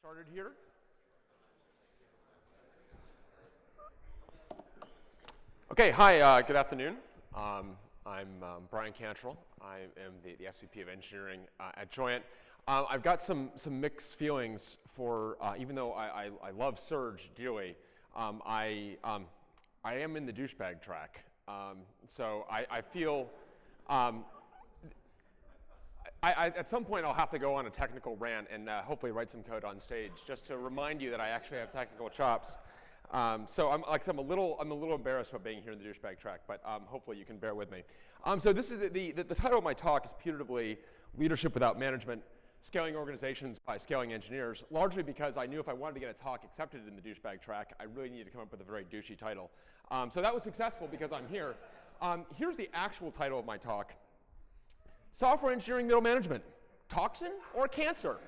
Started here. Okay, hi, good afternoon. I'm Bryan Cantrill. I am the SVP of Engineering at Joyent. I've got some mixed feelings for, even though I love Serge dearly, I am in the douchebag track. So I feel, at some point I'll have to go on a technical rant and hopefully write some code on stage just to remind you that I actually have technical chops. So I'm a little embarrassed about being here in the douchebag track, but hopefully you can bear with me. So this is the title of my talk is putatively Leadership Without Management: Scaling Organizations by Scaling Engineers, largely because I knew if I wanted to get a talk accepted in the douchebag track, I really needed to come up with a very douchey title. So that was successful because I'm here. Here's the actual title of my talk: Software Engineering Middle Management, Toxin or Cancer?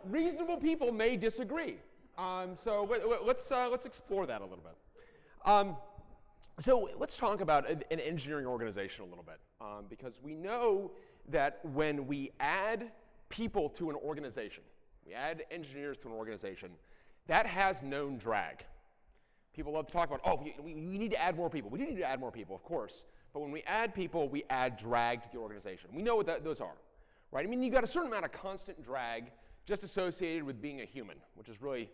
Reasonable people may disagree. So let's explore that a little bit. So let's talk about an engineering organization a little bit, because we know that when we add people to an organization, we add engineers to an organization, that has known drag. People love to talk about, oh, we need to add more people. We do need to add more people, of course. But when we add people, we add drag to the organization. We know what those are, right? I mean, you've got a certain amount of constant drag just associated with being a human, which is really,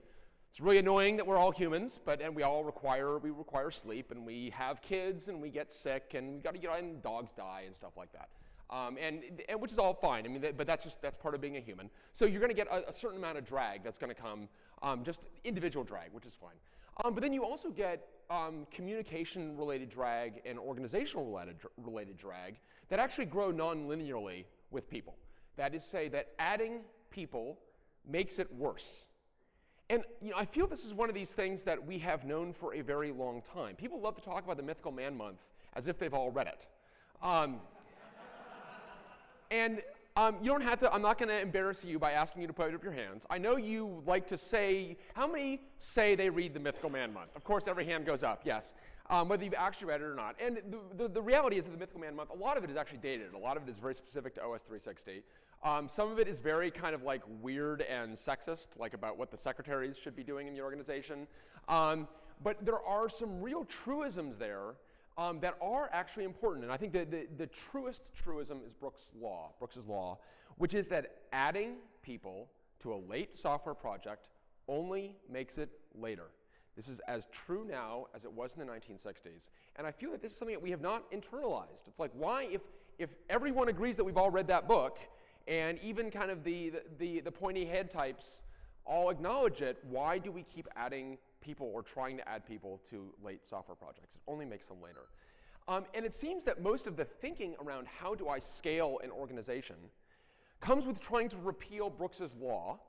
it's really annoying that we're all humans, and we require sleep, and we have kids, and we get sick, and we got to get on, and dogs die, and stuff like that. And which is all fine. I mean, but that's part of being a human. So you're going to get a certain amount of drag that's going to come, just individual drag, which is fine. But then you also get communication-related drag and organizational-related drag that actually grow non-linearly with people. That is, say that adding people makes it worse. And I feel this is one of these things that we have known for a very long time. People love to talk about the Mythical Man Month as if they've all read it. You don't have to, I'm not going to embarrass you by asking you to put up your hands. I know you like to say, how many say they read the Mythical Man Month? Of course, every hand goes up, yes. Whether you've actually read it or not. And the reality is that the Mythical Man Month, a lot of it is actually dated. A lot of it is very specific to OS 360. Some of it is very kind of like weird and sexist, like about what the secretaries should be doing in the organization. But there are some real truisms there that are actually important. And I think that the truest truism is Brooks's law, which is that adding people to a late software project only makes it later. This is as true now as it was in the 1960s. And I feel that this is something that we have not internalized. It's like, why, if everyone agrees that we've all read that book, and even kind of the pointy head types all acknowledge it, why do we keep adding people or trying to add people to late software projects? It only makes them later. And it seems that most of the thinking around how do I scale an organization comes with trying to repeal Brooks's law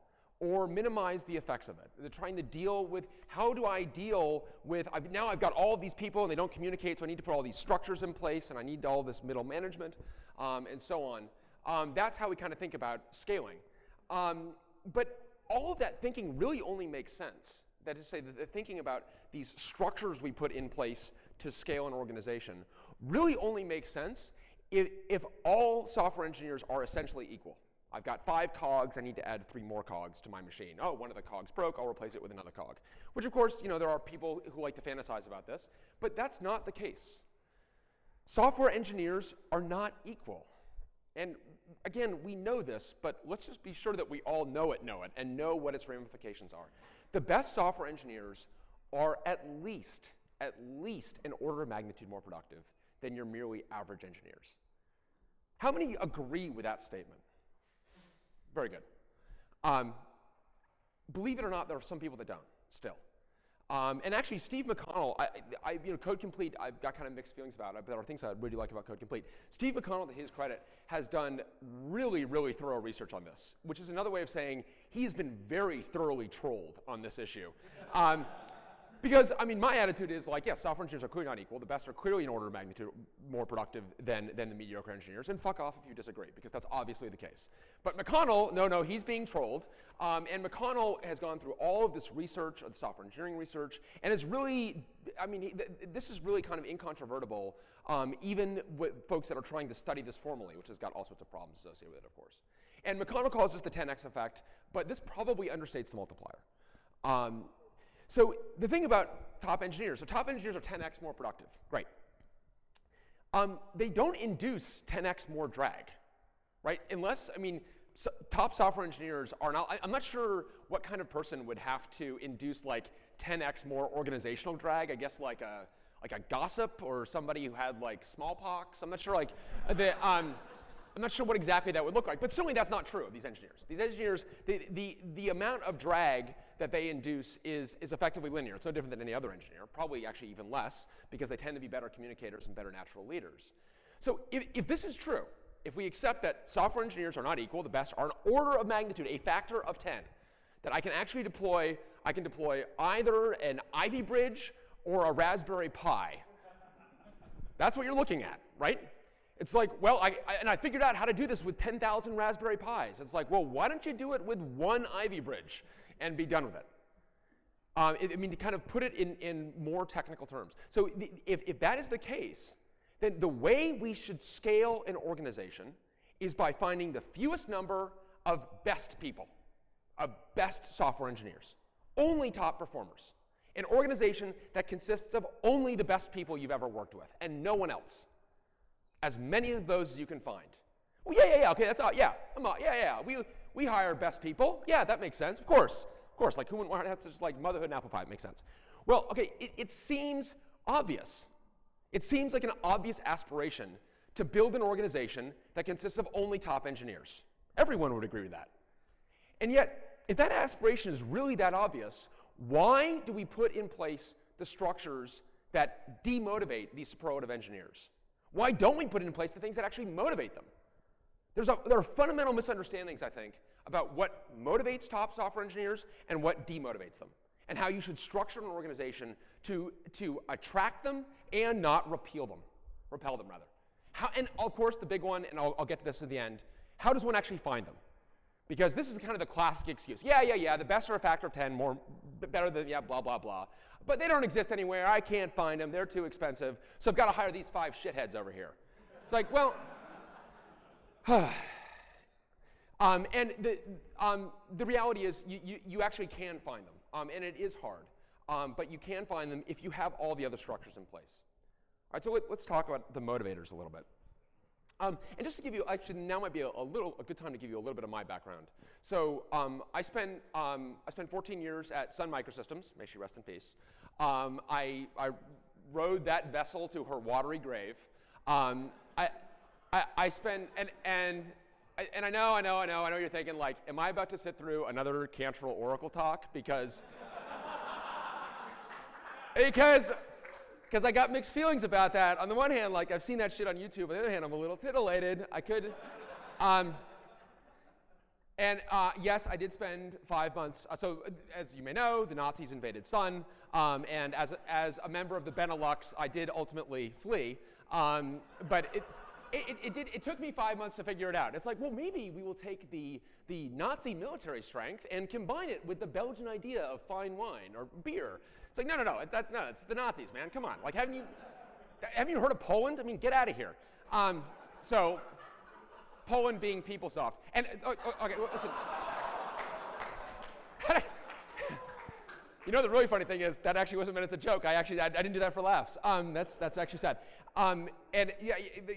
or minimize the effects of it. They're trying to deal with, how do I deal with, now I've got all of these people and they don't communicate, so I need to put all these structures in place and I need all this middle management and so on. That's how we kind of think about scaling. But all of that thinking really only makes sense. That is to say that the thinking about these structures we put in place to scale an organization really only makes sense if all software engineers are essentially equal. I've got 5 cogs, I need to add 3 more cogs to my machine. Oh, one of the cogs broke, I'll replace it with another cog. Which of course, there are people who like to fantasize about this, but that's not the case. Software engineers are not equal. And again, we know this, but let's just be sure that we all know it, and know what its ramifications are. The best software engineers are at least an order of magnitude more productive than your merely average engineers. How many agree with that statement? Very good. Believe it or not, there are some people that don't, still. And actually, Steve McConnell, Code Complete, I've got kind of mixed feelings about it, but there are things I really like about Code Complete. Steve McConnell, to his credit, has done really, really thorough research on this, which is another way of saying he's been very thoroughly trolled on this issue. Because, my attitude is like, yes, software engineers are clearly not equal. The best are clearly an order of magnitude more productive than the mediocre engineers. And fuck off if you disagree, because that's obviously the case. But McConnell, no, he's being trolled. And McConnell has gone through all of this research, the software engineering research, and is really, this is really kind of incontrovertible, even with folks that are trying to study this formally, which has got all sorts of problems associated with it, of course. And McConnell calls this the 10x effect, but this probably understates the multiplier. So the thing about top engineers, so top engineers are 10x more productive. Great. They don't induce 10x more drag, right? Unless, I mean, top software engineers are not, I'm not sure what kind of person would have to induce like 10x more organizational drag. I guess like a gossip or somebody who had like smallpox. I'm not sure I'm not sure what exactly that would look like, but certainly that's not true of these engineers. These engineers, the amount of drag that they induce is effectively linear. It's no different than any other engineer, probably actually even less, because they tend to be better communicators and better natural leaders. So if this is true, if we accept that software engineers are not equal, the best are an order of magnitude, a factor of 10, that I can actually deploy, either an Ivy Bridge or a Raspberry Pi. That's what you're looking at, right? It's like, well, I figured out how to do this with 10,000 Raspberry Pis. It's like, well, why don't you do it with one Ivy Bridge and be done with it? I mean, to kind of put it in more technical terms. So if that is the case, then the way we should scale an organization is by finding the fewest number of best people, of best software engineers, only top performers. An organization that consists of only the best people you've ever worked with and no one else. As many of those as you can find. Well, yeah, okay, that's all, yeah, we hire best people. Yeah, that makes sense, of course, like who wouldn't want, that's just like motherhood and apple pie, it makes sense. Well, okay, it seems obvious. It seems like an obvious aspiration to build an organization that consists of only top engineers. Everyone would agree with that. And yet, if that aspiration is really that obvious, why do we put in place the structures that demotivate these superlative engineers? Why don't we put in place the things that actually motivate them? There are fundamental misunderstandings, I think, about what motivates top software engineers and what demotivates them, and how you should structure an organization to attract them and not repel them, rather. And of course, the big one, and I'll get to this at the end, how does one actually find them? Because this is kind of the classic excuse. Yeah, the best are a factor of 10, better than, yeah, blah, blah, blah. But they don't exist anywhere. I can't find them. They're too expensive. So I've got to hire these 5 shitheads over here. It's like, well, and the reality is you actually can find them. And it is hard. But you can find them if you have all the other structures in place. All right, so let's talk about the motivators a little bit. And just to give you, actually, now might be a good time to give you a little bit of my background. So I spent 14 years at Sun Microsystems. May she rest in peace. I rode that vessel to her watery grave. I spent and I know you're thinking, like, am I about to sit through another Cantrill Oracle talk? Because I got mixed feelings about that. On the one hand, like, I've seen that shit on YouTube. On the other hand, I'm a little titillated. Yes, I did spend 5 months. So, as you may know, the Nazis invaded Sun, and as a member of the Benelux, I did ultimately flee. But it took me 5 months to figure it out. It's like, well, maybe we will take the Nazi military strength and combine it with the Belgian idea of fine wine or beer. It's like, no, it's the Nazis, man. Come on. Like, haven't you heard of Poland? I mean, get out of here. So, Poland being PeopleSoft. And, okay, well, listen. You know, the really funny thing is that actually wasn't meant as a joke. I didn't do that for laughs. That's actually sad. And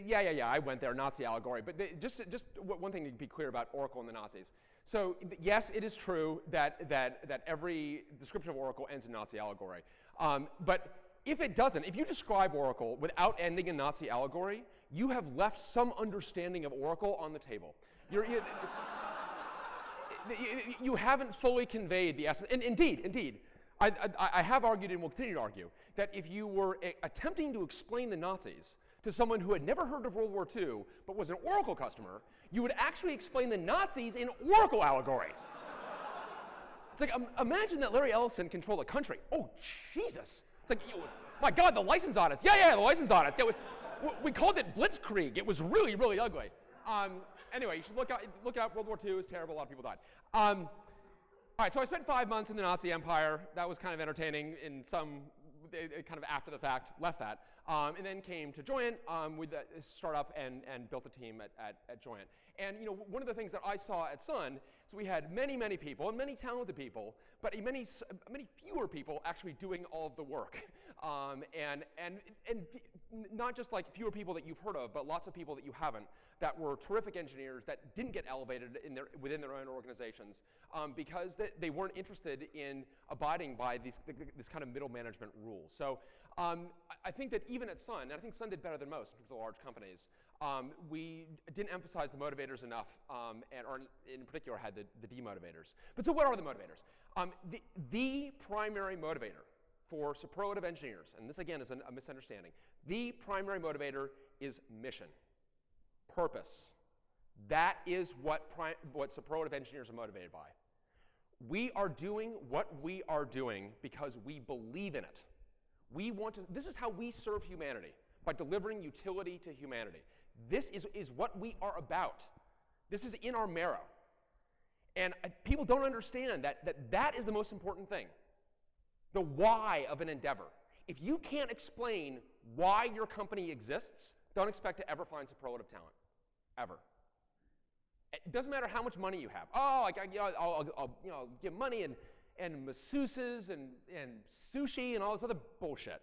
yeah, I went there, Nazi allegory. But just one thing to be clear about Oracle and the Nazis. So yes, it is true that every description of Oracle ends in Nazi allegory. But if it doesn't, if you describe Oracle without ending in Nazi allegory, you have left some understanding of Oracle on the table. You haven't fully conveyed the essence. And indeed, I have argued and will continue to argue that if you were attempting to explain the Nazis to someone who had never heard of World War II but was an Oracle customer, you would actually explain the Nazis in Oracle allegory. It's like, imagine that Larry Ellison controlled a country. Oh, Jesus. It's like, my God, the license audits. Yeah, the license audits. We called it Blitzkrieg. It was really, really ugly. Anyway, you should look out. World War II is terrible. A lot of people died. All right, so I spent 5 months in the Nazi Empire. That was kind of entertaining in some, kind of after the fact, left that. And then came to Joyent with a startup and built a team at Joyent. And one of the things that I saw at Sun is we had many, many people, and many talented people, but many fewer people actually doing all of the work. And not just like fewer people that you've heard of, but lots of people that you haven't, that were terrific engineers that didn't get elevated within their own organizations because they weren't interested in abiding by this kind of middle management rules. So I think that even at Sun, and I think Sun did better than most in terms of large companies, we didn't emphasize the motivators enough, or in particular had the demotivators. But so what are the motivators? The primary motivator for superlative engineers, and this again is a misunderstanding, the primary motivator is mission, purpose. That is what superlative engineers are motivated by. We are doing what we are doing because we believe in it. This is how we serve humanity, by delivering utility to humanity. This is what we are about. This is in our marrow. And people don't understand that is the most important thing. The why of an endeavor. If you can't explain why your company exists, don't expect to ever find superlative talent, ever. It doesn't matter how much money you have. Oh, I'll give money and masseuses and sushi and all this other bullshit.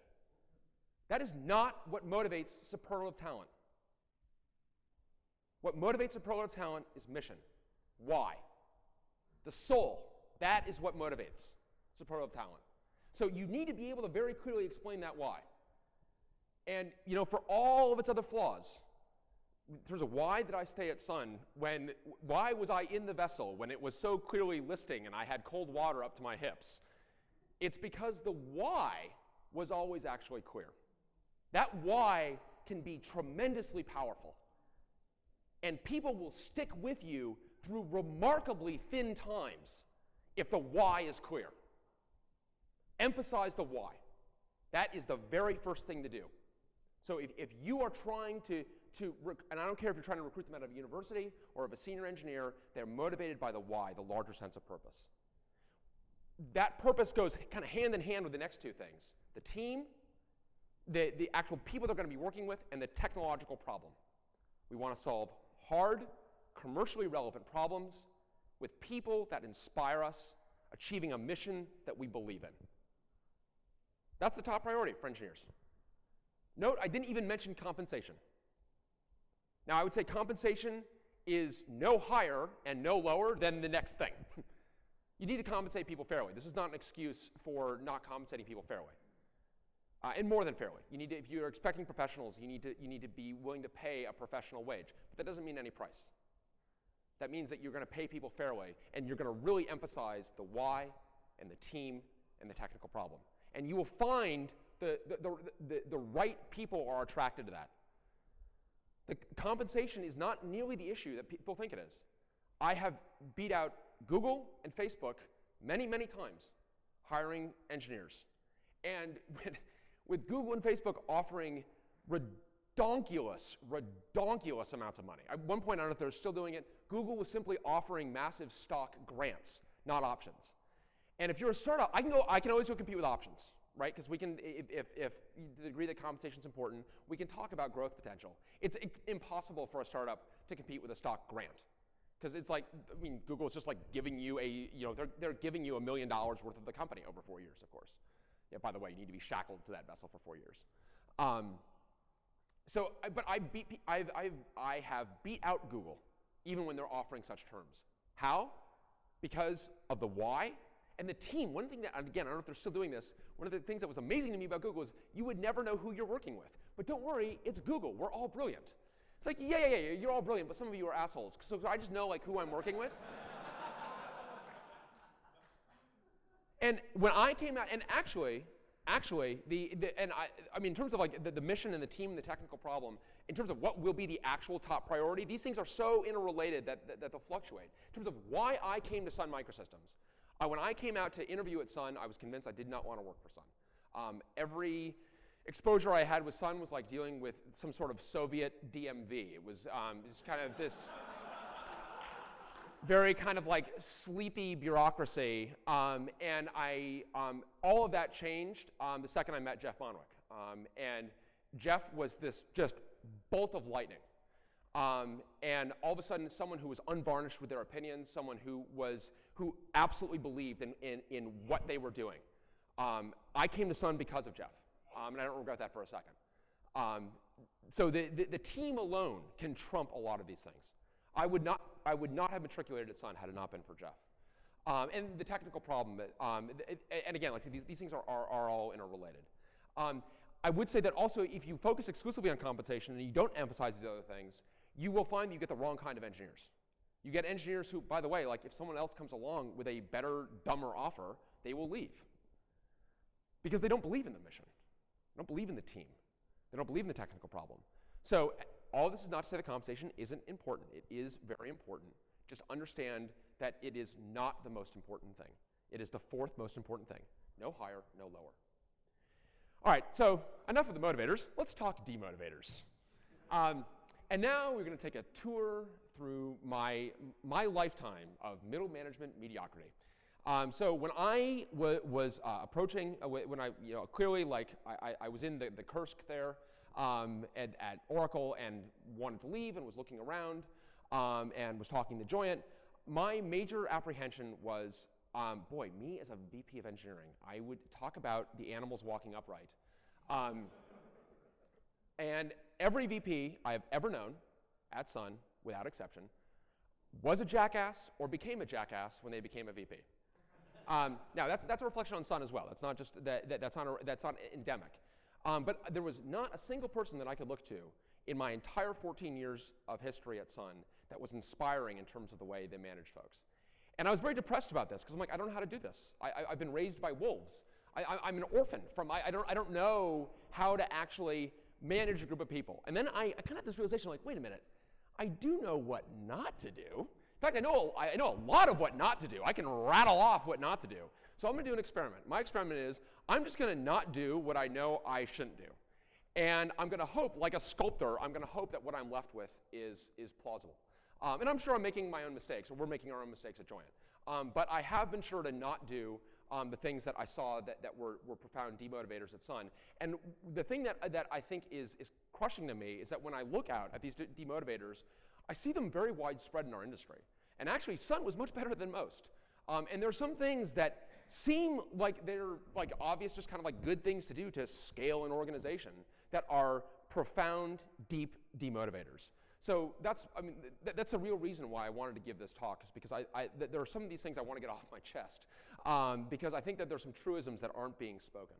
That is not what motivates superlative talent. What motivates superlative talent is mission. Why? The soul. That is what motivates superlative talent. So you need to be able to very clearly explain that why. And for all of its other flaws, in terms of why did I stay at Sun, why was I in the vessel when it was so clearly listing and I had cold water up to my hips? It's because the why was always actually clear. That why can be tremendously powerful. And people will stick with you through remarkably thin times if the why is clear. Emphasize the why. That is the very first thing to do. So if you are trying to and I don't care if you're trying to recruit them out of a university or of a senior engineer, they're motivated by the why, the larger sense of purpose. That purpose goes kind of hand in hand with the next two things: the team, the actual people they're going to be working with, and the technological problem. We want to solve hard, commercially relevant problems with people that inspire us, achieving a mission that we believe in. That's the top priority for engineers. Note, I didn't even mention compensation. Now, I would say compensation is no higher and no lower than the next thing. You need to compensate people fairly. This is not an excuse for not compensating people fairly. And more than fairly. If you're expecting professionals, you need to be willing to pay a professional wage. But that doesn't mean any price. That means that you're going to pay people fairly, and you're going to really emphasize the why and the team and the technical problem. And you will find the right people are attracted to that. The compensation is not nearly the issue that people think it is. I have beat out Google and Facebook many, many times hiring engineers. And with Google and Facebook offering redonkulous amounts of money. At one point, I don't know if they're still doing it, Google was simply offering massive stock grants, not options. And if you're a startup, I can always go compete with options, right? Because we can, if you agree that compensation is important, we can talk about growth potential. It's impossible for a startup to compete with a stock grant. Because it's like, Google is just like giving you they're giving you $1 million worth of the company over 4 years, of course. Yeah, by the way, you need to be shackled to that vessel for 4 years. But I have beat out Google, even when they're offering such terms. How? Because of the why and the team. One thing that, again, I don't know if they're still doing this, one of the things that was amazing to me about Google is you would never know who you're working with. But don't worry, it's Google. We're all brilliant. It's like, yeah, you're all brilliant, but some of you are assholes. So I just know who I'm working with. And when I came out, and actually, in terms of the mission and the team and the technical problem, in terms of what will be the actual top priority, these things are so interrelated that they'll fluctuate. In terms of why I came to Sun Microsystems, when I came out to interview at Sun, I was convinced I did not want to work for Sun. Every exposure I had with Sun was like dealing with some sort of Soviet DMV. It was just kind of this very kind of sleepy bureaucracy, and all of that changed the second I met Jeff Bonwick. And Jeff was this just bolt of lightning. And all of a sudden, someone who was unvarnished with their opinions, someone who absolutely believed in what they were doing. I came to Sun because of Jeff, and I don't regret that for a second. So the team alone can trump a lot of these things. I would not have matriculated at Sun had it not been for Jeff. And the technical problem, and again, like I said, these things are all interrelated. I would say that also, if you focus exclusively on compensation and you don't emphasize these other things, you will find that you get the wrong kind of engineers. You get engineers who, by the way, like if someone else comes along with a better, dumber offer, they will leave. Because they don't believe in the mission. They don't believe in the team. They don't believe in the technical problem. So all this is not to say that compensation isn't important. It is very important. Just understand that it is not the most important thing. It is the fourth most important thing. No higher, no lower. All right, so enough of the motivators. Let's talk demotivators. And now we're going to take a tour through my lifetime of middle management mediocrity. So when I was approaching, when I clearly like I was in the Kursk there at Oracle and wanted to leave and was looking around and was talking to Joyant, my major apprehension was, boy, me as a VP of engineering, I would talk about the animals walking upright. And every VP I have ever known at Sun, without exception, was a jackass or became a jackass when they became a VP. Now that's a reflection on Sun as well. That's not just that's not endemic. But there was not a single person that I could look to in my entire 14 years of history at Sun that was inspiring in terms of the way they managed folks. And I was very depressed about this because I'm like, I don't know how to do this. I've been raised by wolves. I'm an orphan from. I don't know how to actually manage a group of people. And then I kind of had this realization, like, wait a minute, I do know what not to do. In fact, I know a lot of what not to do. I can rattle off what not to do. So I'm going to do an experiment. My experiment is I'm just going to not do what I know I shouldn't do. And I'm going to hope, like a sculptor, I'm going to hope that what I'm left with is plausible. And I'm sure I'm making my own mistakes, or we're making our own mistakes at Joyant. But I have been sure to not do the things that I saw that were profound demotivators at Sun. And the thing that I think is crushing to me is that when I look out at these demotivators, I see them very widespread in our industry. And actually, Sun was much better than most. And there are some things that seem like they're like obvious, just kind of like good things to do to scale an organization that are profound, deep demotivators. So that's the real reason why I wanted to give this talk, is because there are some of these things I want to get off my chest, because I think that there's some truisms that aren't being spoken.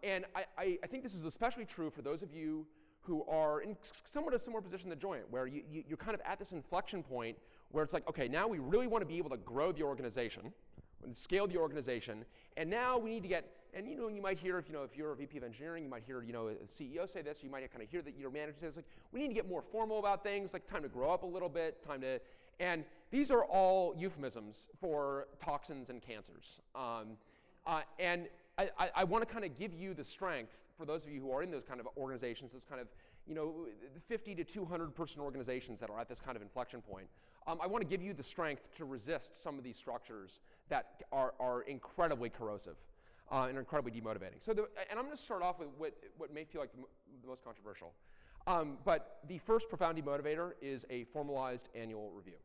And I think this is especially true for those of you who are in somewhat a similar position to Joyant, where you're kind of at this inflection point where it's like, okay, now we really want to be able to grow the organization, and scale the organization, and now we need to get, and you might hear, if you're a VP of engineering, you might hear, a CEO say this, you might kind of hear that your manager says, like, we need to get more formal about things, like time to grow up a little bit, and these are all euphemisms for toxins and cancers. And I want to kind of give you the strength, for those of you who are in those kind of organizations, those kind of 50 to 200 person organizations that are at this kind of inflection point. I want to give you the strength to resist some of these structures that are incredibly corrosive and incredibly demotivating. And I'm going to start off with what may feel like the most controversial. But the first profound demotivator is a formalized annual review.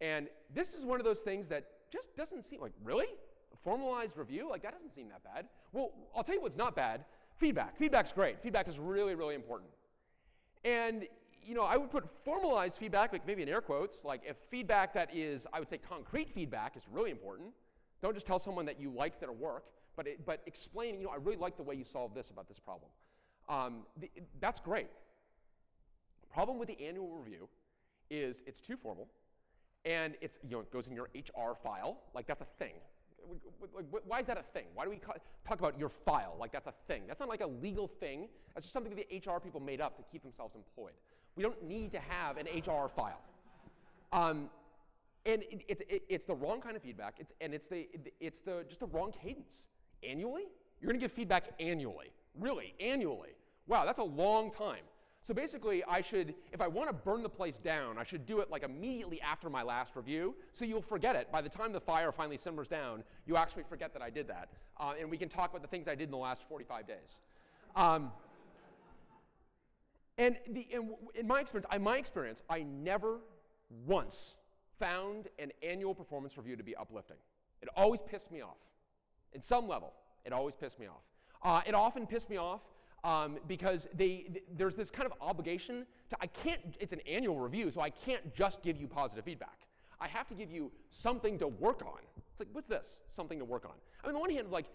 And this is one of those things that just doesn't seem like, really? A formalized review? Like, that doesn't seem that bad. Well, I'll tell you what's not bad. Feedback. Feedback's great. Feedback is really, really important. And I would put formalized feedback, like maybe in air quotes, like if feedback that is, I would say, concrete feedback is really important. Don't just tell someone that you liked their work, but explain, I really like the way you solved this about this problem. That's great. Problem with the annual review is it's too formal, and it's, it goes in your HR file, like that's a thing. Why is that a thing? Why do we talk about your file like that's a thing? That's not like a legal thing. That's just something that the HR people made up to keep themselves employed. We don't need to have an HR file. And it's the wrong kind of feedback, it's just the wrong cadence. Annually? You're going to give feedback annually. Really, annually. Wow, that's a long time. So basically, if I want to burn the place down, I should do it like immediately after my last review, so you'll forget it. By the time the fire finally simmers down, you actually forget that I did that. And we can talk about the things I did in the last 45 days. And in my experience, I never once found an annual performance review to be uplifting. It always pissed me off. At some level, it always pissed me off. It often pissed me off because there's this kind of obligation it's an annual review, so I can't just give you positive feedback. I have to give you something to work on. It's like, what's this? Something to work on. I mean, on the one hand, like,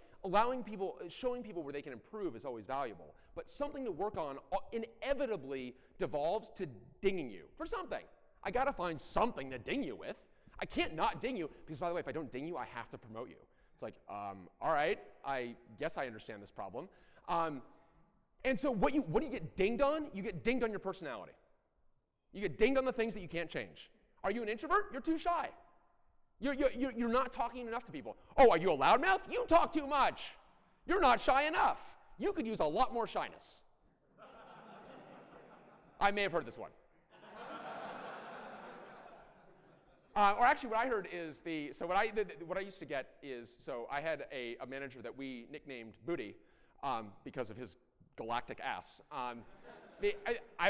showing people where they can improve is always valuable, but something to work on inevitably devolves to dinging you for something. I gotta find something to ding you with. I can't not ding you, because by the way, if I don't ding you, I have to promote you. It's like, all right, I guess I understand this problem. And so what do you get dinged on? You get dinged on your personality. You get dinged on the things that you can't change. Are you an introvert? You're too shy. You're not talking enough to people. Oh, are you a loudmouth? You talk too much. You're not shy enough. You could use a lot more shyness. I may have heard this one. Or actually, what I heard is what I used to get is, so I had a manager that we nicknamed Booty because of his galactic ass. It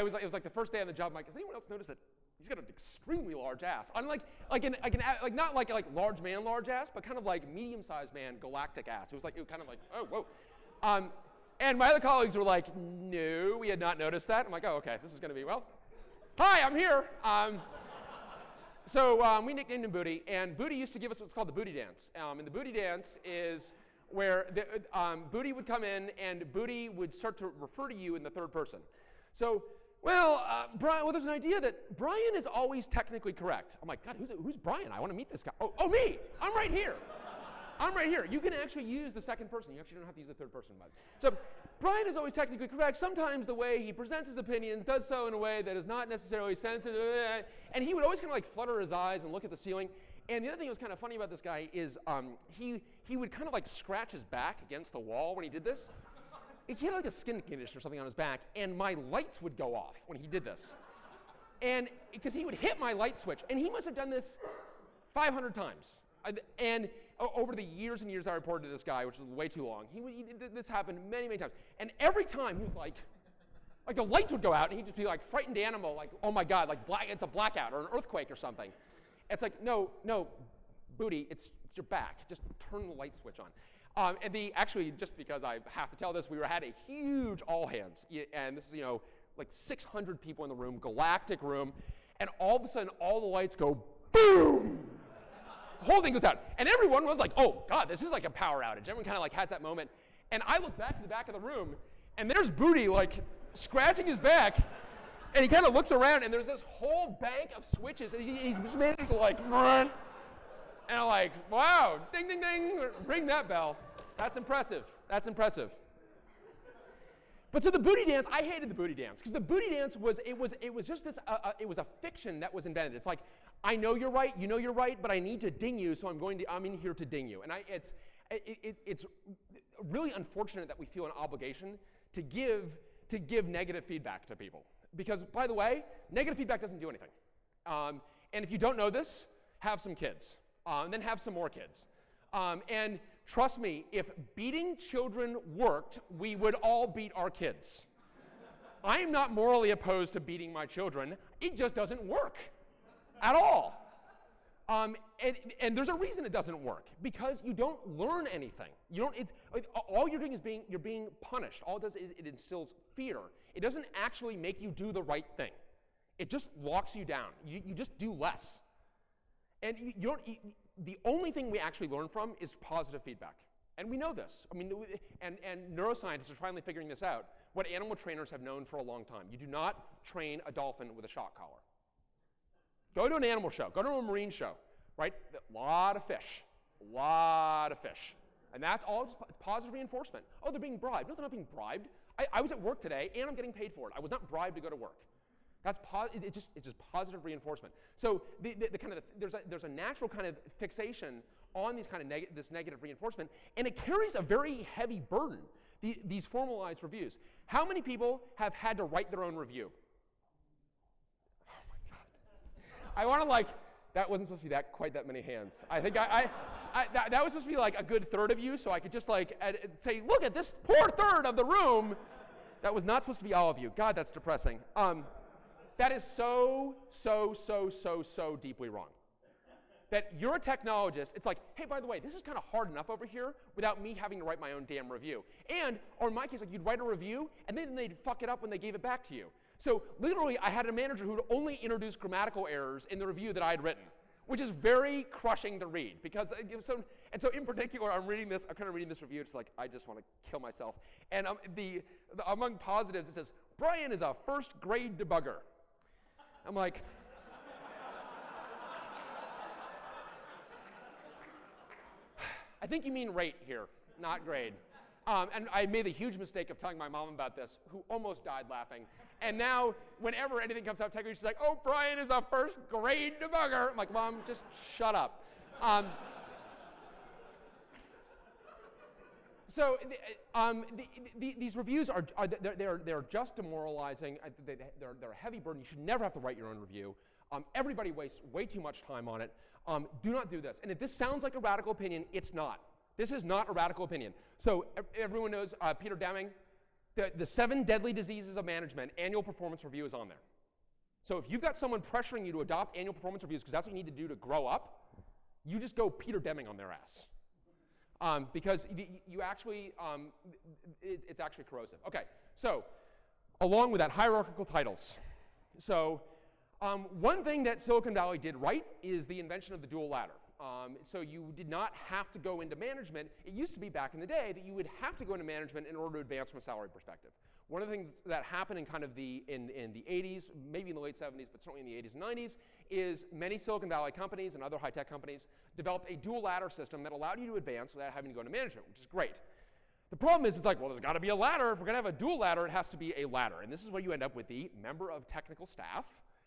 was like the first day on the job. I'm like, has anyone else noticed that he's got an extremely large ass? Not like large man, large ass, but kind of like medium-sized man, galactic ass. It was kind of like, oh, whoa. And my other colleagues were like, no, we had not noticed that. I'm like, oh, okay, this is going to be, well, hi, I'm here. So we nicknamed him Booty, and Booty used to give us what's called the Booty Dance. And the Booty Dance is where Booty would come in, and Booty would start to refer to you in the third person. So, Bryan, there's an idea that Bryan is always technically correct. I'm like, God, who's Bryan? I want to meet this guy. Oh, me! I'm right here. You can actually use the second person. You actually don't have to use the third person. So Bryan is always technically correct. Sometimes the way he presents his opinions does so in a way that is not necessarily sensitive. And he would always kind of like flutter his eyes and look at the ceiling. And the other thing that was kind of funny about this guy is he would kind of like scratch his back against the wall when he did this. He had like a skin condition or something on his back, and my lights would go off when he did this. And because he would hit my light switch, and he must have done this 500 times. And over the years and years I reported to this guy, which was way too long, this happened many, many times. And every time he was like the lights would go out, and he'd just be like frightened animal, like, oh my God, like it's a blackout or an earthquake or something. It's like, no, Booty, it's your back. Just turn the light switch on. Actually, just because I have to tell this, we had a huge all hands, and this is, like 600 people in the room, galactic room, and all of a sudden, all the lights go boom. The whole thing goes out, and everyone was like, oh God, this is like a power outage. Everyone kind of like has that moment, and I look back to the back of the room, and there's Booty like scratching his back, and he kind of looks around, and there's this whole bank of switches, and he's just managed to like run. And I'm like, wow, ding, ding, ding, ring that bell. That's impressive. But so the Booty Dance, I hated the Booty Dance, because the Booty Dance was just this, it was a fiction that was invented. It's like, I know you're right, you know you're right, but I need to ding you, so I'm in here to ding you. And it's really unfortunate that we feel an obligation to give negative feedback to people. Because, by the way, negative feedback doesn't do anything. And if you don't know this, have some kids. And then have some more kids. And trust me, if beating children worked, we would all beat our kids. I am not morally opposed to beating my children. It just doesn't work at all. And there's a reason it doesn't work, because you don't learn anything. All you're doing is you're being punished. All it does is it instills fear. It doesn't actually make you do the right thing. It just locks you down. You just do less. And the only thing we actually learn from is positive feedback. And we know this. I mean, and neuroscientists are finally figuring this out, what animal trainers have known for a long time. You do not train a dolphin with a shock collar. Go to an animal show. Go to a marine show, right? A lot of fish. And that's all just positive reinforcement. Oh, they're being bribed. No, they're not being bribed. I was at work today, and I'm getting paid for it. I was not bribed to go to work. It's just positive reinforcement. So there's a natural kind of fixation on these kind of this negative reinforcement, and it carries a very heavy burden. These formalized reviews. How many people have had to write their own review? Oh my God! I want to that wasn't supposed to be quite that many hands. I think that was supposed to be like a good third of you, so I could just say, look at this poor third of the room That was not supposed to be all of you. God, that's depressing. That is so deeply wrong. That you're a technologist, it's like, hey, by the way, this is kind of hard enough over here without me having to write my own damn review. And, or in my case, like you'd write a review, and then they'd fuck it up when they gave it back to you. So literally, I had a manager who would only introduce grammatical errors in the review that I had written, which is very crushing to read. Because, so in particular, I'm kind of reading this review, it's like, I just want to kill myself. And among positives, it says, Bryan is a first grade debugger. I'm like, I think you mean rate here, not grade. And I made a huge mistake of telling my mom about this, who almost died laughing. And now, whenever anything comes up technically, she's like, oh, Bryan is a first grade debugger. I'm like, Mom, just shut up. So these reviews they're just demoralizing. They're a heavy burden. You should never have to write your own review. Everybody wastes way too much time on it. Do not do this. And if this sounds like a radical opinion, it's not. This is not a radical opinion. So everyone knows Peter Deming, the 7 deadly diseases of management annual performance review is on there. So if you've got someone pressuring you to adopt annual performance reviews because that's what you need to do to grow up, you just go Peter Deming on their ass. Because you actually, it's actually corrosive. Okay, so along with that, hierarchical titles. So one thing that Silicon Valley did right is the invention of the dual ladder. So you did not have to go into management. It used to be back in the day that you would have to go into management in order to advance from a salary perspective. One of the things that happened in kind of in the 80s, maybe in the late 70s, but certainly in the 80s and 90s, is many Silicon Valley companies and other high-tech companies developed a dual ladder system that allowed you to advance without having to go into management, which is great. The problem is, it's like, well, there's got to be a ladder. If we're going to have a dual ladder, it has to be a ladder. And this is where you end up with the member of technical staff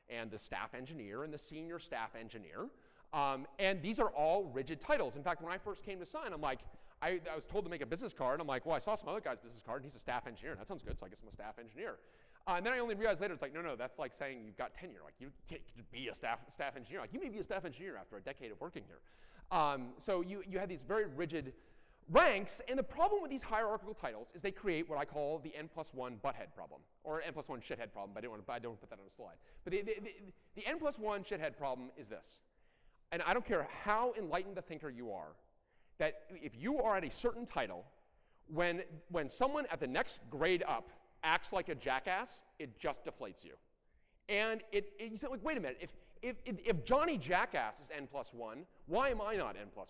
and the staff engineer and the senior staff engineer. And these are all rigid titles. In fact, when I first came to Sign, I'm like, I was told to make a business card. I'm like, well, I saw some other guy's business card, and he's a staff engineer. That sounds good, so I guess I'm a staff engineer. And then I only realized later, it's like, no, that's like saying you've got tenure. Like, you can't be a staff engineer. Like, you may be a staff engineer after a decade of working here. So you have these very rigid ranks, and the problem with these hierarchical titles is they create what I call the N+1 butthead problem, or N+1 shithead problem, but I don't put that on a slide. But the N+1 shithead problem is this. And I don't care how enlightened a thinker you are, that if you are at a certain title, when someone at the next grade up acts like a jackass, it just deflates you. And you say, like, wait a minute, if Johnny Jackass is N+1, why am I not N+1?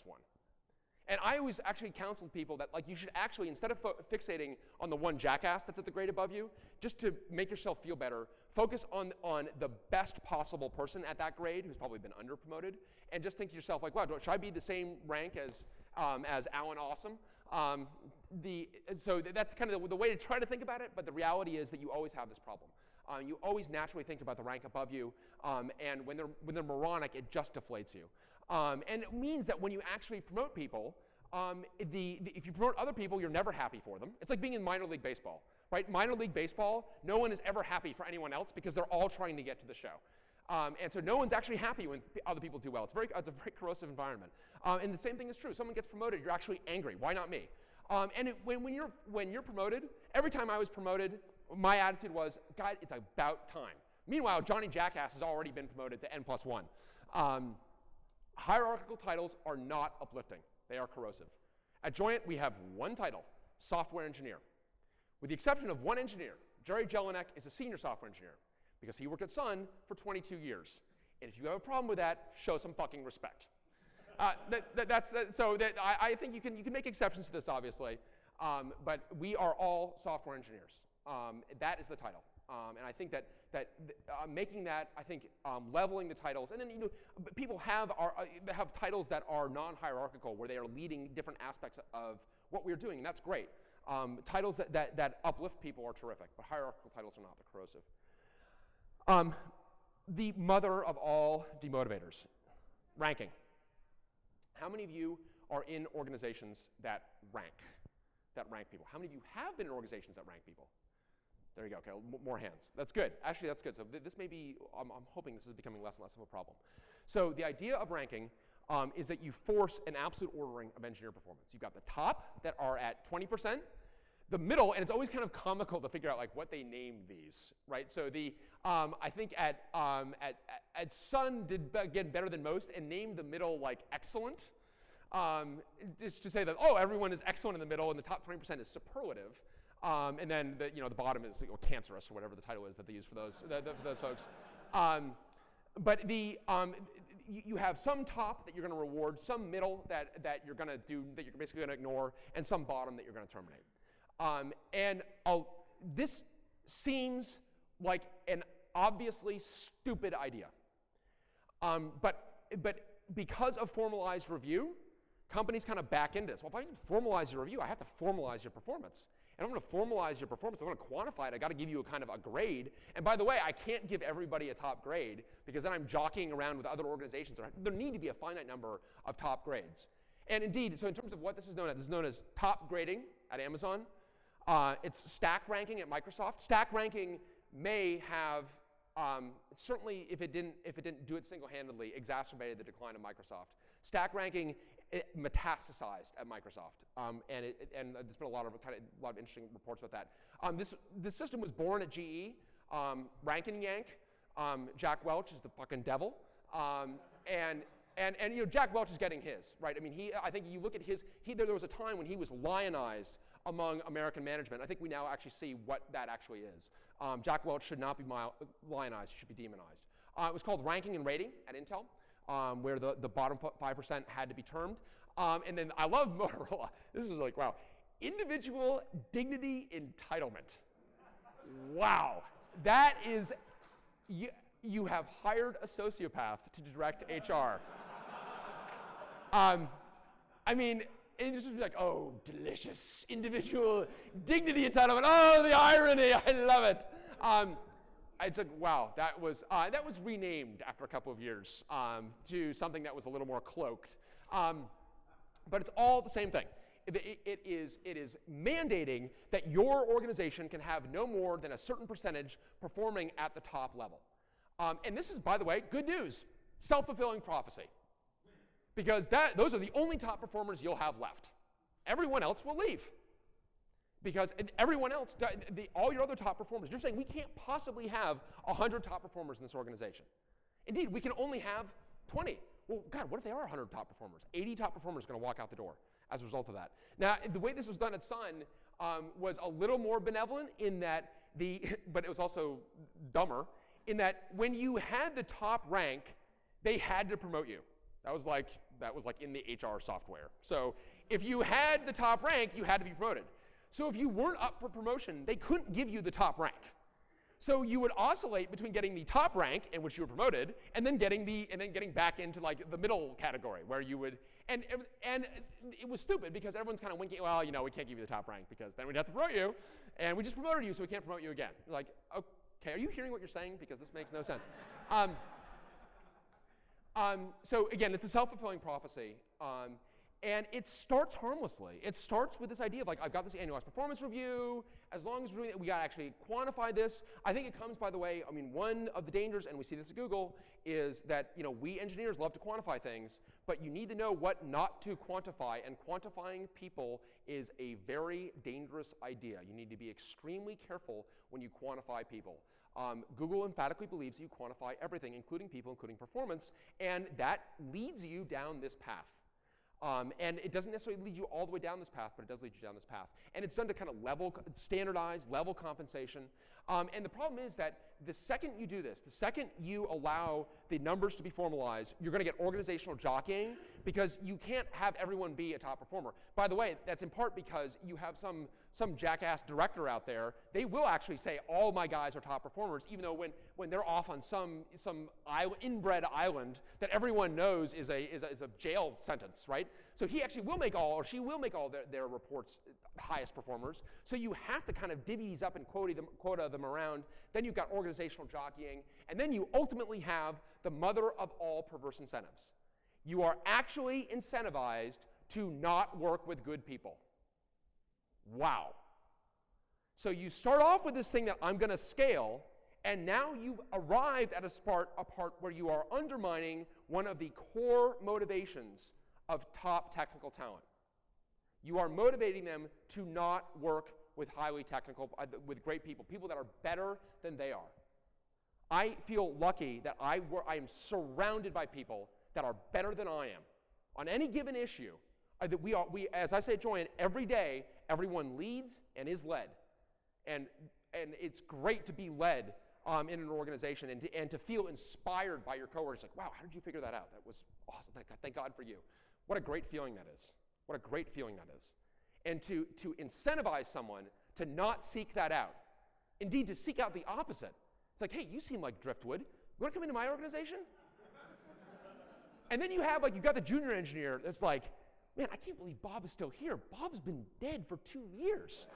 And I always actually counsel people that, like, you should actually, instead of fixating on the one jackass that's at the grade above you, just to make yourself feel better, focus on the best possible person at that grade who's probably been under-promoted, and just think to yourself, like, wow, should I be the same rank as Alan Awesome? So that's kind of the way to try to think about it, but the reality is that you always have this problem. You always naturally think about the rank above you, and when they're moronic, it just deflates you. And it means that when you actually promote people, if you promote other people, you're never happy for them. It's like being in minor league baseball, right? Minor league baseball, no one is ever happy for anyone else because they're all trying to get to the show. And so no one's actually happy when other people do well. It's a very corrosive environment. And the same thing is true. Someone gets promoted, you're actually angry. Why not me? And when you're promoted, every time I was promoted, my attitude was, God, it's about time. Meanwhile, Johnny Jackass has already been promoted to N+1. Hierarchical titles are not uplifting. They are corrosive. At Joyent, we have one title, software engineer. With the exception of one engineer, Jerry Jelinek is a senior software engineer because he worked at Sun for 22 years. And if you have a problem with that, show some fucking respect. I think you can make exceptions to this, obviously, but we are all software engineers. That is the title. And I think that making that, I think, leveling the titles, and then people have titles that are non-hierarchical, where they are leading different aspects of what we're doing, and that's great. Titles that uplift people are terrific, but hierarchical titles are not. They're corrosive. The mother of all demotivators, ranking. How many of you are in organizations that rank people? How many of you have been in organizations that rank people? There you go, okay, more hands. That's good. Actually, that's good. So this may be, I'm hoping this is becoming less and less of a problem. So the idea of ranking is that you force an absolute ordering of engineer performance. You've got the top that are at 20%, the middle, and it's always kind of comical to figure out like what they named these, right? So the I think at Sun did again better than most and named the middle like excellent, just to say that everyone is excellent in the middle and the top 20% is superlative, and then the bottom is cancerous or whatever the title is that they use for those folks. But you have some top that you're going to reward, some middle that you're going to do that you're basically going to ignore, and some bottom that you're going to terminate. This seems like an obviously stupid idea. But because of formalized review, companies kind of back into this. Well, if I can formalize your review, I have to formalize your performance. And I'm going to formalize your performance. I'm going to quantify it. I got to give you a kind of a grade. And by the way, I can't give everybody a top grade because then I'm jockeying around with other organizations. There need to be a finite number of top grades. And indeed, so in terms of what this is known as top grading at Amazon. It's stack ranking at Microsoft. Stack ranking may have certainly, if it didn't do it single-handedly, exacerbated the decline of Microsoft. Stack ranking metastasized at Microsoft, and there's been a lot of interesting reports about that. This system was born at GE. Rank and Yank. Jack Welch is the fucking devil, and Jack Welch is getting his right. I mean, I think you look at his. There was a time when he was lionized among American management. I think we now actually see what that actually is. Jack Welch should not be lionized, he should be demonized. It was called ranking and rating at Intel, where the bottom 5% had to be termed. And then I love Motorola. This is like, wow. Individual dignity entitlement. Wow. That is, you have hired a sociopath to direct HR. I mean, and just be like, oh, delicious, individual dignity entitlement. Oh, the irony, I love it. It's like, wow, that was renamed after a couple of years to something that was a little more cloaked. But it's all the same thing. It is mandating that your organization can have no more than a certain percentage performing at the top level. And this is, by the way, good news, self-fulfilling prophecy. Because those are the only top performers you'll have left. Everyone else will leave. Because everyone else, all your other top performers, you're saying we can't possibly have 100 top performers in this organization. Indeed, we can only have 20. Well, God, what if they are 100 top performers? 80 top performers are going to walk out the door as a result of that. Now, the way this was done at Sun was a little more benevolent in that but it was also dumber, in that when you had the top rank, they had to promote you. That was like in the HR software. So if you had the top rank, you had to be promoted. So if you weren't up for promotion, they couldn't give you the top rank. So you would oscillate between getting the top rank in which you were promoted, and then getting back into like the middle category where you would. And it was stupid because everyone's kind of winking. Well, we can't give you the top rank because then we'd have to promote you, and we just promoted you, so we can't promote you again. You're like, okay, are you hearing what you're saying? Because this makes no sense. So again, it's a self-fulfilling prophecy, and it starts harmlessly. It starts with this idea of like, I've got this annualized performance review. As long as we're doing it, we got to actually quantify this. I think it comes, by the way, one of the dangers, and we see this at Google, is that we engineers love to quantify things, but you need to know what not to quantify, and quantifying people is a very dangerous idea. You need to be extremely careful when you quantify people. Google emphatically believes that you quantify everything, including people, including performance, and that leads you down this path. And it doesn't necessarily lead you all the way down this path, but it does lead you down this path. And it's done to kind of standardize level compensation. And the problem is that the second you do this, the second you allow the numbers to be formalized, you're going to get organizational jockeying because you can't have everyone be a top performer. By the way, that's in part because you have some jackass director out there. They will actually say all my guys are top performers, even though when they're off on some inbred island that everyone knows is a jail sentence, right? So he actually will make all, or she will make all their reports highest performers. So you have to kind of divvy these up and quota them around. Then you've got organizational jockeying, and then you ultimately have the mother of all perverse incentives. You are actually incentivized to not work with good people. Wow. So you start off with this thing that I'm going to scale, and now you've arrived at a part where you are undermining one of the core motivations of top technical talent. You are motivating them to not work with highly technical, with great people, people that are better than they are. I feel lucky that I am surrounded by people that are better than I am. On any given issue, that we, as I say at Join, every day, everyone leads and is led. And it's great to be led in an organization and to feel inspired by your coworkers. Like, wow, how did you figure that out? That was awesome. Thank God for you. What a great feeling that is. What a great feeling that is. And to incentivize someone to not seek that out. Indeed, to seek out the opposite. It's like, hey, you seem like driftwood. You want to come into my organization? And then you got the junior engineer that's like, man, I can't believe Bob is still here. Bob's been dead for 2 years.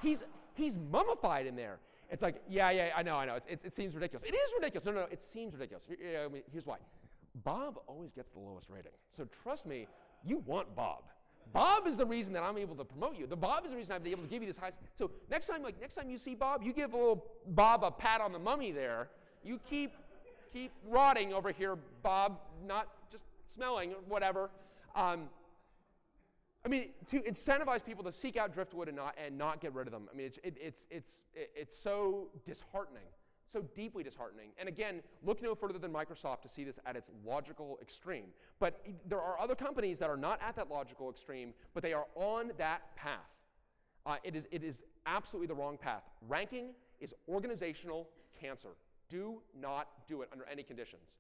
He's mummified in there. It's like, yeah, I know. It seems ridiculous. It is ridiculous. No, it seems ridiculous. Here's why. Bob always gets the lowest rating. So trust me, you want Bob. Bob is the reason that I'm able to promote you. Bob is the reason I'm able to give you this high. So next time you see Bob, you give Bob a pat on the mummy there. You keep rotting over here, Bob, not just smelling or whatever. I mean, to incentivize people to seek out driftwood and not get rid of them. I mean, it's so disheartening, so deeply disheartening. And again, look no further than Microsoft to see this at its logical extreme. But there are other companies that are not at that logical extreme, but they are on that path. It is absolutely the wrong path. Ranking is organizational cancer. Do not do it under any conditions.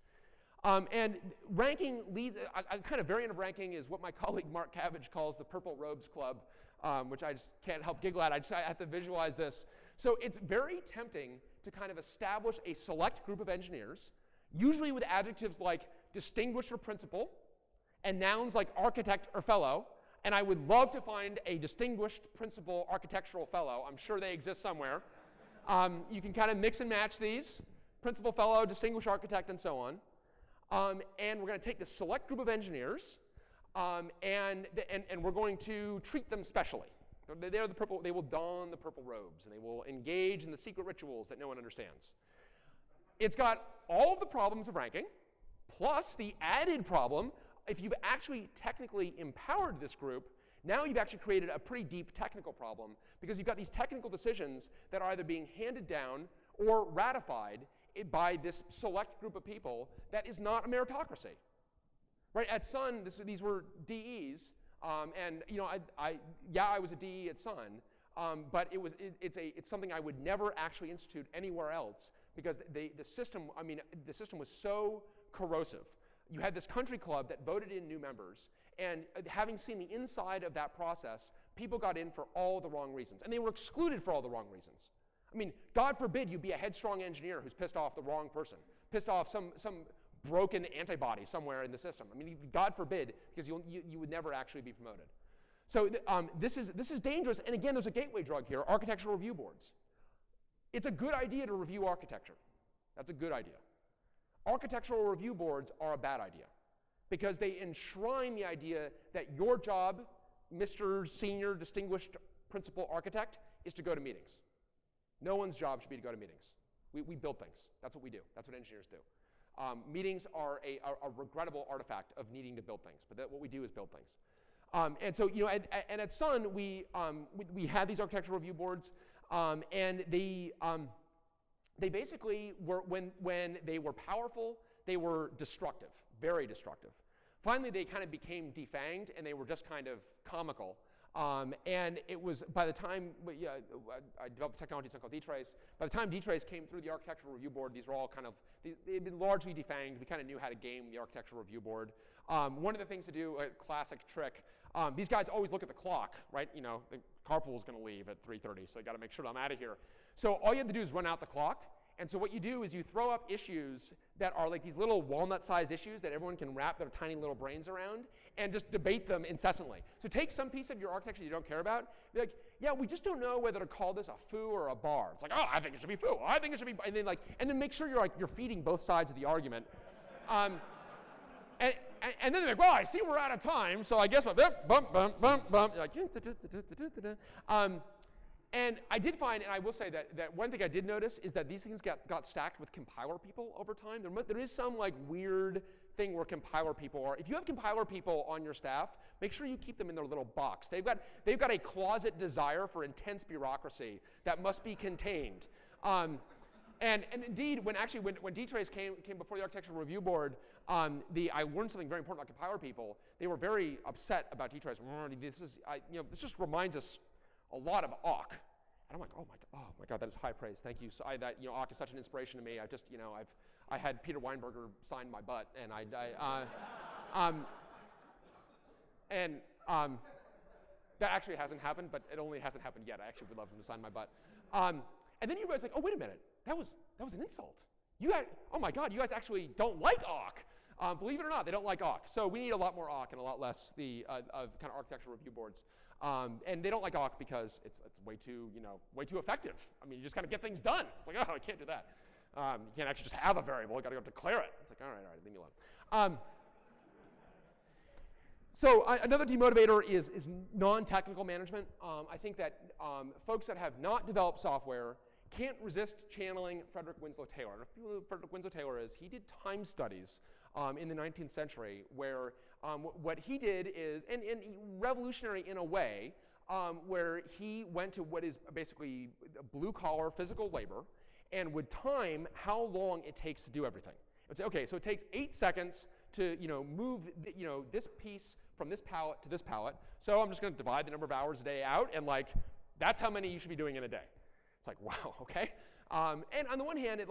And ranking leads, a kind of variant of ranking is what my colleague Mark Cabbage calls the Purple Robes Club, which I just can't help giggle at. I have to visualize this. So it's very tempting to kind of establish a select group of engineers, usually with adjectives like distinguished or principal, and nouns like architect or fellow. And I would love to find a distinguished principal architectural fellow. I'm sure they exist somewhere. You can kind of mix and match these, principal, fellow, distinguished architect, and so on. And we're going to take this select group of engineers, and we're going to treat them specially. They're the purple. They will don the purple robes, and they will engage in the secret rituals that no one understands. It's got all of the problems of ranking, plus the added problem, if you've actually technically empowered this group, now you've actually created a pretty deep technical problem, because you've got these technical decisions that are either being handed down or ratified by this select group of people that is not a meritocracy. Right? At Sun, these were DEs, and I was a DE at Sun, but it's something I would never actually institute anywhere else, because the system was so corrosive. You had this country club that voted in new members, and having seen the inside of that process, people got in for all the wrong reasons, and they were excluded for all the wrong reasons. I mean, God forbid you be a headstrong engineer who's pissed off the wrong person, pissed off some broken antibody somewhere in the system. I mean, God forbid, because you would never actually be promoted. So this is dangerous. And again, there's a gateway drug here: architectural review boards. It's a good idea to review architecture. That's a good idea. Architectural review boards are a bad idea, because they enshrine the idea that your job, Mr. Senior Distinguished Principal Architect, is to go to meetings. No one's job should be to go to meetings. We build things. That's what we do. That's what engineers do. Meetings are a regrettable artifact of needing to build things, but what we do is build things. And so, and at Sun, we had these architectural review boards, and they basically were, when they were powerful, they were destructive, very destructive. Finally, they kind of became defanged, and they were just kind of comical. And it was, by the time, I developed a technology called dtrace. By the time dtrace came through the architectural review board, these were all kind of, they had been largely defanged. We kind of knew how to game the architectural review board. One of the things to do, a classic trick, these guys always look at the clock, right? You know, the carpool is going to leave at 3:30, so I got to make sure I'm out of here. So all you have to do is run out the clock. And so what you do is you throw up issues that are like these little walnut-sized issues that everyone can wrap their tiny little brains around and just debate them incessantly. So take some piece of your architecture you don't care about, be like, yeah, we just don't know whether to call this a foo or a bar. It's like, oh, I think it should be foo. I think it should be, and then make sure you're feeding both sides of the argument. And then they're like, well, I see we're out of time, so I guess what, bump, bump, bump, bump. You're like, and I did find, and I will say that one thing I did notice is that these things got stacked with compiler people over time. There is some like weird thing where compiler people are. If you have compiler people on your staff, make sure you keep them in their little box. They've got a closet desire for intense bureaucracy that must be contained. And indeed, when dtrace came before the Architectural Review Board, I learned something very important about compiler people. They were very upset about dtrace. This just reminds us a lot of awk. And I'm like, oh my God, that is high praise. Thank you. So awk is such an inspiration to me. I had Peter Weinberger sign my butt, and that actually hasn't happened, but it only hasn't happened yet. I actually would love him to sign my butt. And then you guys like, oh, wait a minute, that was an insult. Oh my God, you guys actually don't like awk. Believe it or not, they don't like awk. So we need a lot more awk and a lot less of kind of architectural review boards. And they don't like awk because it's way too effective. I mean, you just kind of get things done. It's like, oh, I can't do that. You can't actually just have a variable. You got to go declare it. It's like, all right, leave me alone. So another demotivator is non-technical management. I think that folks that have not developed software can't resist channeling Frederick Winslow Taylor. And if you know who Frederick Winslow Taylor is, he did time studies in the 19th century where what he did is, and revolutionary in a way, where he went to what is basically blue-collar physical labor and would time how long it takes to do everything. It would say, okay, so it takes 8 seconds to move this piece from this pallet to this pallet. So I'm just going to divide the number of hours a day out, and that's how many you should be doing in a day. It's like, wow, okay. And on the one hand,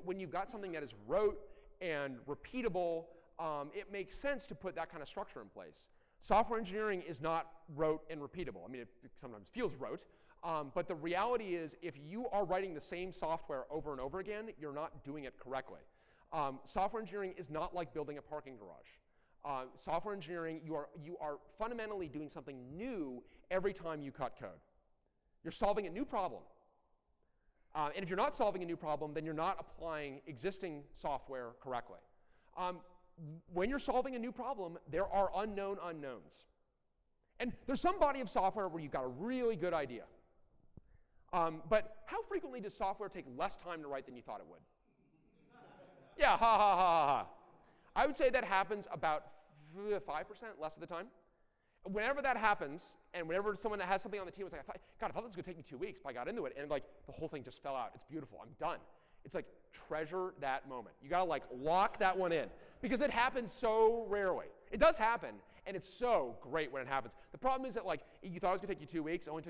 when you've got something that is rote and repeatable, it makes sense to put that kind of structure in place. Software engineering is not rote and repeatable. I mean, it sometimes feels rote, but the reality is if you are writing the same software over and over again, you're not doing it correctly. Software engineering is not like building a parking garage. Software engineering, you are fundamentally doing something new every time you cut code. You're solving a new problem. And if you're not solving a new problem, then you're not applying existing software correctly. When you're solving a new problem, there are unknown unknowns. And there's some body of software where you've got a really good idea. But how frequently does software take less time to write than you thought it would? Yeah, ha ha ha ha ha. I would say that happens about 5% less of the time. Whenever that happens, and whenever someone that has something on the team was like, God, I thought this was going to take me 2 weeks, but I got into it, and the whole thing just fell out. It's beautiful. I'm done. It's like, treasure that moment. You got to lock that one in, because it happens so rarely. It does happen, and it's so great when it happens. The problem is that you thought it was going to take you 2 weeks, it only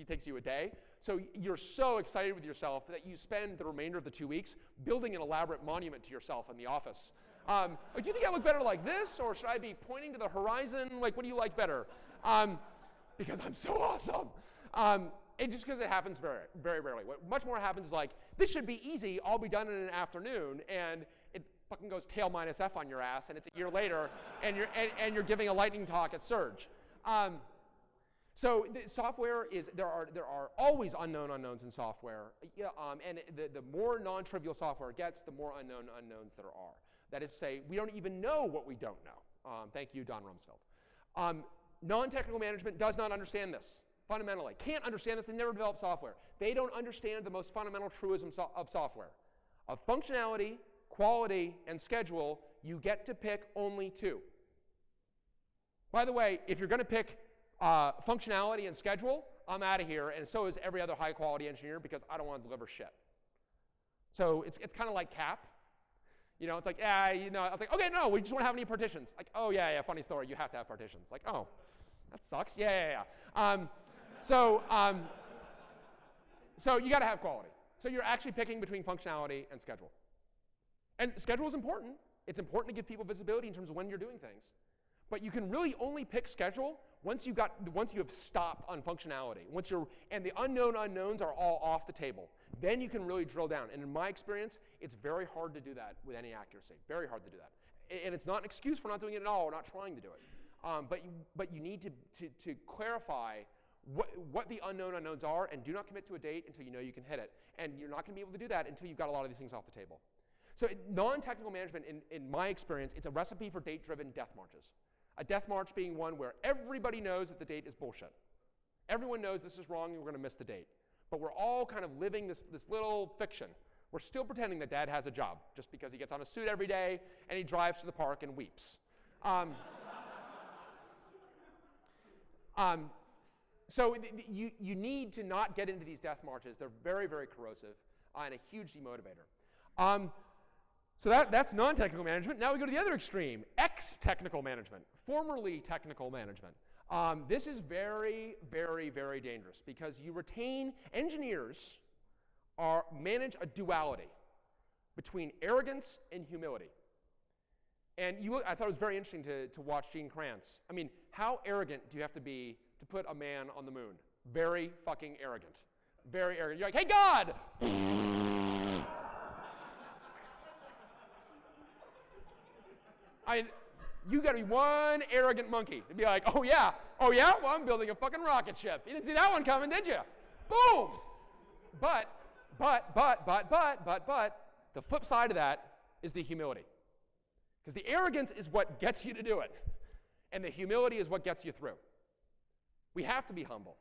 takes you a day. So you're so excited with yourself that you spend the remainder of the 2 weeks building an elaborate monument to yourself in the office. Do you think I look better like this, or should I be pointing to the horizon? What do you like better? Because I'm so awesome. And just because it happens very, very rarely. What much more happens is this should be easy, I'll be done in an afternoon, and it fucking goes tail minus F on your ass, and it's a year later, and you're giving a lightning talk at Surge. So the software there are always unknown unknowns in software, and the more non-trivial software it gets, the more unknown unknowns there are. That is to say, we don't even know what we don't know. Thank you, Don Rumsfeld. Non-technical management does not understand this, fundamentally. Can't understand this. They never developed software. They don't understand the most fundamental truism of software. Of functionality, quality, and schedule, you get to pick only two. By the way, if you're going to pick functionality and schedule, I'm out of here, and so is every other high-quality engineer, because I don't want to deliver shit. So it's kind of like CAP. It's like, I was like, okay, no, we just won't have any partitions. Like, oh, yeah, funny story, you have to have partitions. Like, oh, that sucks. Yeah. So you got to have quality. So you're actually picking between functionality and schedule. And schedule is important. It's important to give people visibility in terms of when you're doing things. But you can really only pick schedule once you have stopped on functionality. And the unknown unknowns are all off the table. Then you can really drill down. And in my experience, it's very hard to do that with any accuracy. Very hard to do that. And it's not an excuse for not doing it at all or not trying to do it. But you need to clarify what the unknown unknowns are, and do not commit to a date until you know you can hit it. And you're not going to be able to do that until you've got a lot of these things off the table. So non-technical management, in my experience, it's a recipe for date-driven death marches. A death march being one where everybody knows that the date is bullshit. Everyone knows this is wrong and we're going to miss the date. But we're all kind of living this little fiction We're still pretending that dad has a job just because he gets on a suit every day and he drives to the park and weeps. So you need to not get into these death marches. They're very, very corrosive and a huge demotivator. So that's non-technical management. Now we go to the other extreme, ex-technical management, formerly technical management. This is very, very, very dangerous because you retain engineers manage a duality between arrogance and humility. And I thought it was very interesting to watch Gene Kranz. I mean, how arrogant do you have to be to put a man on the moon? Very fucking arrogant. Very arrogant. You're like, hey, God! You got to be one arrogant monkey to be like, oh yeah, well, I'm building a fucking rocket ship. You didn't see that one coming, did you? Boom! But, the flip side of that is the humility. Because the arrogance is what gets you to do it, and the humility is what gets you through. We have to be humble.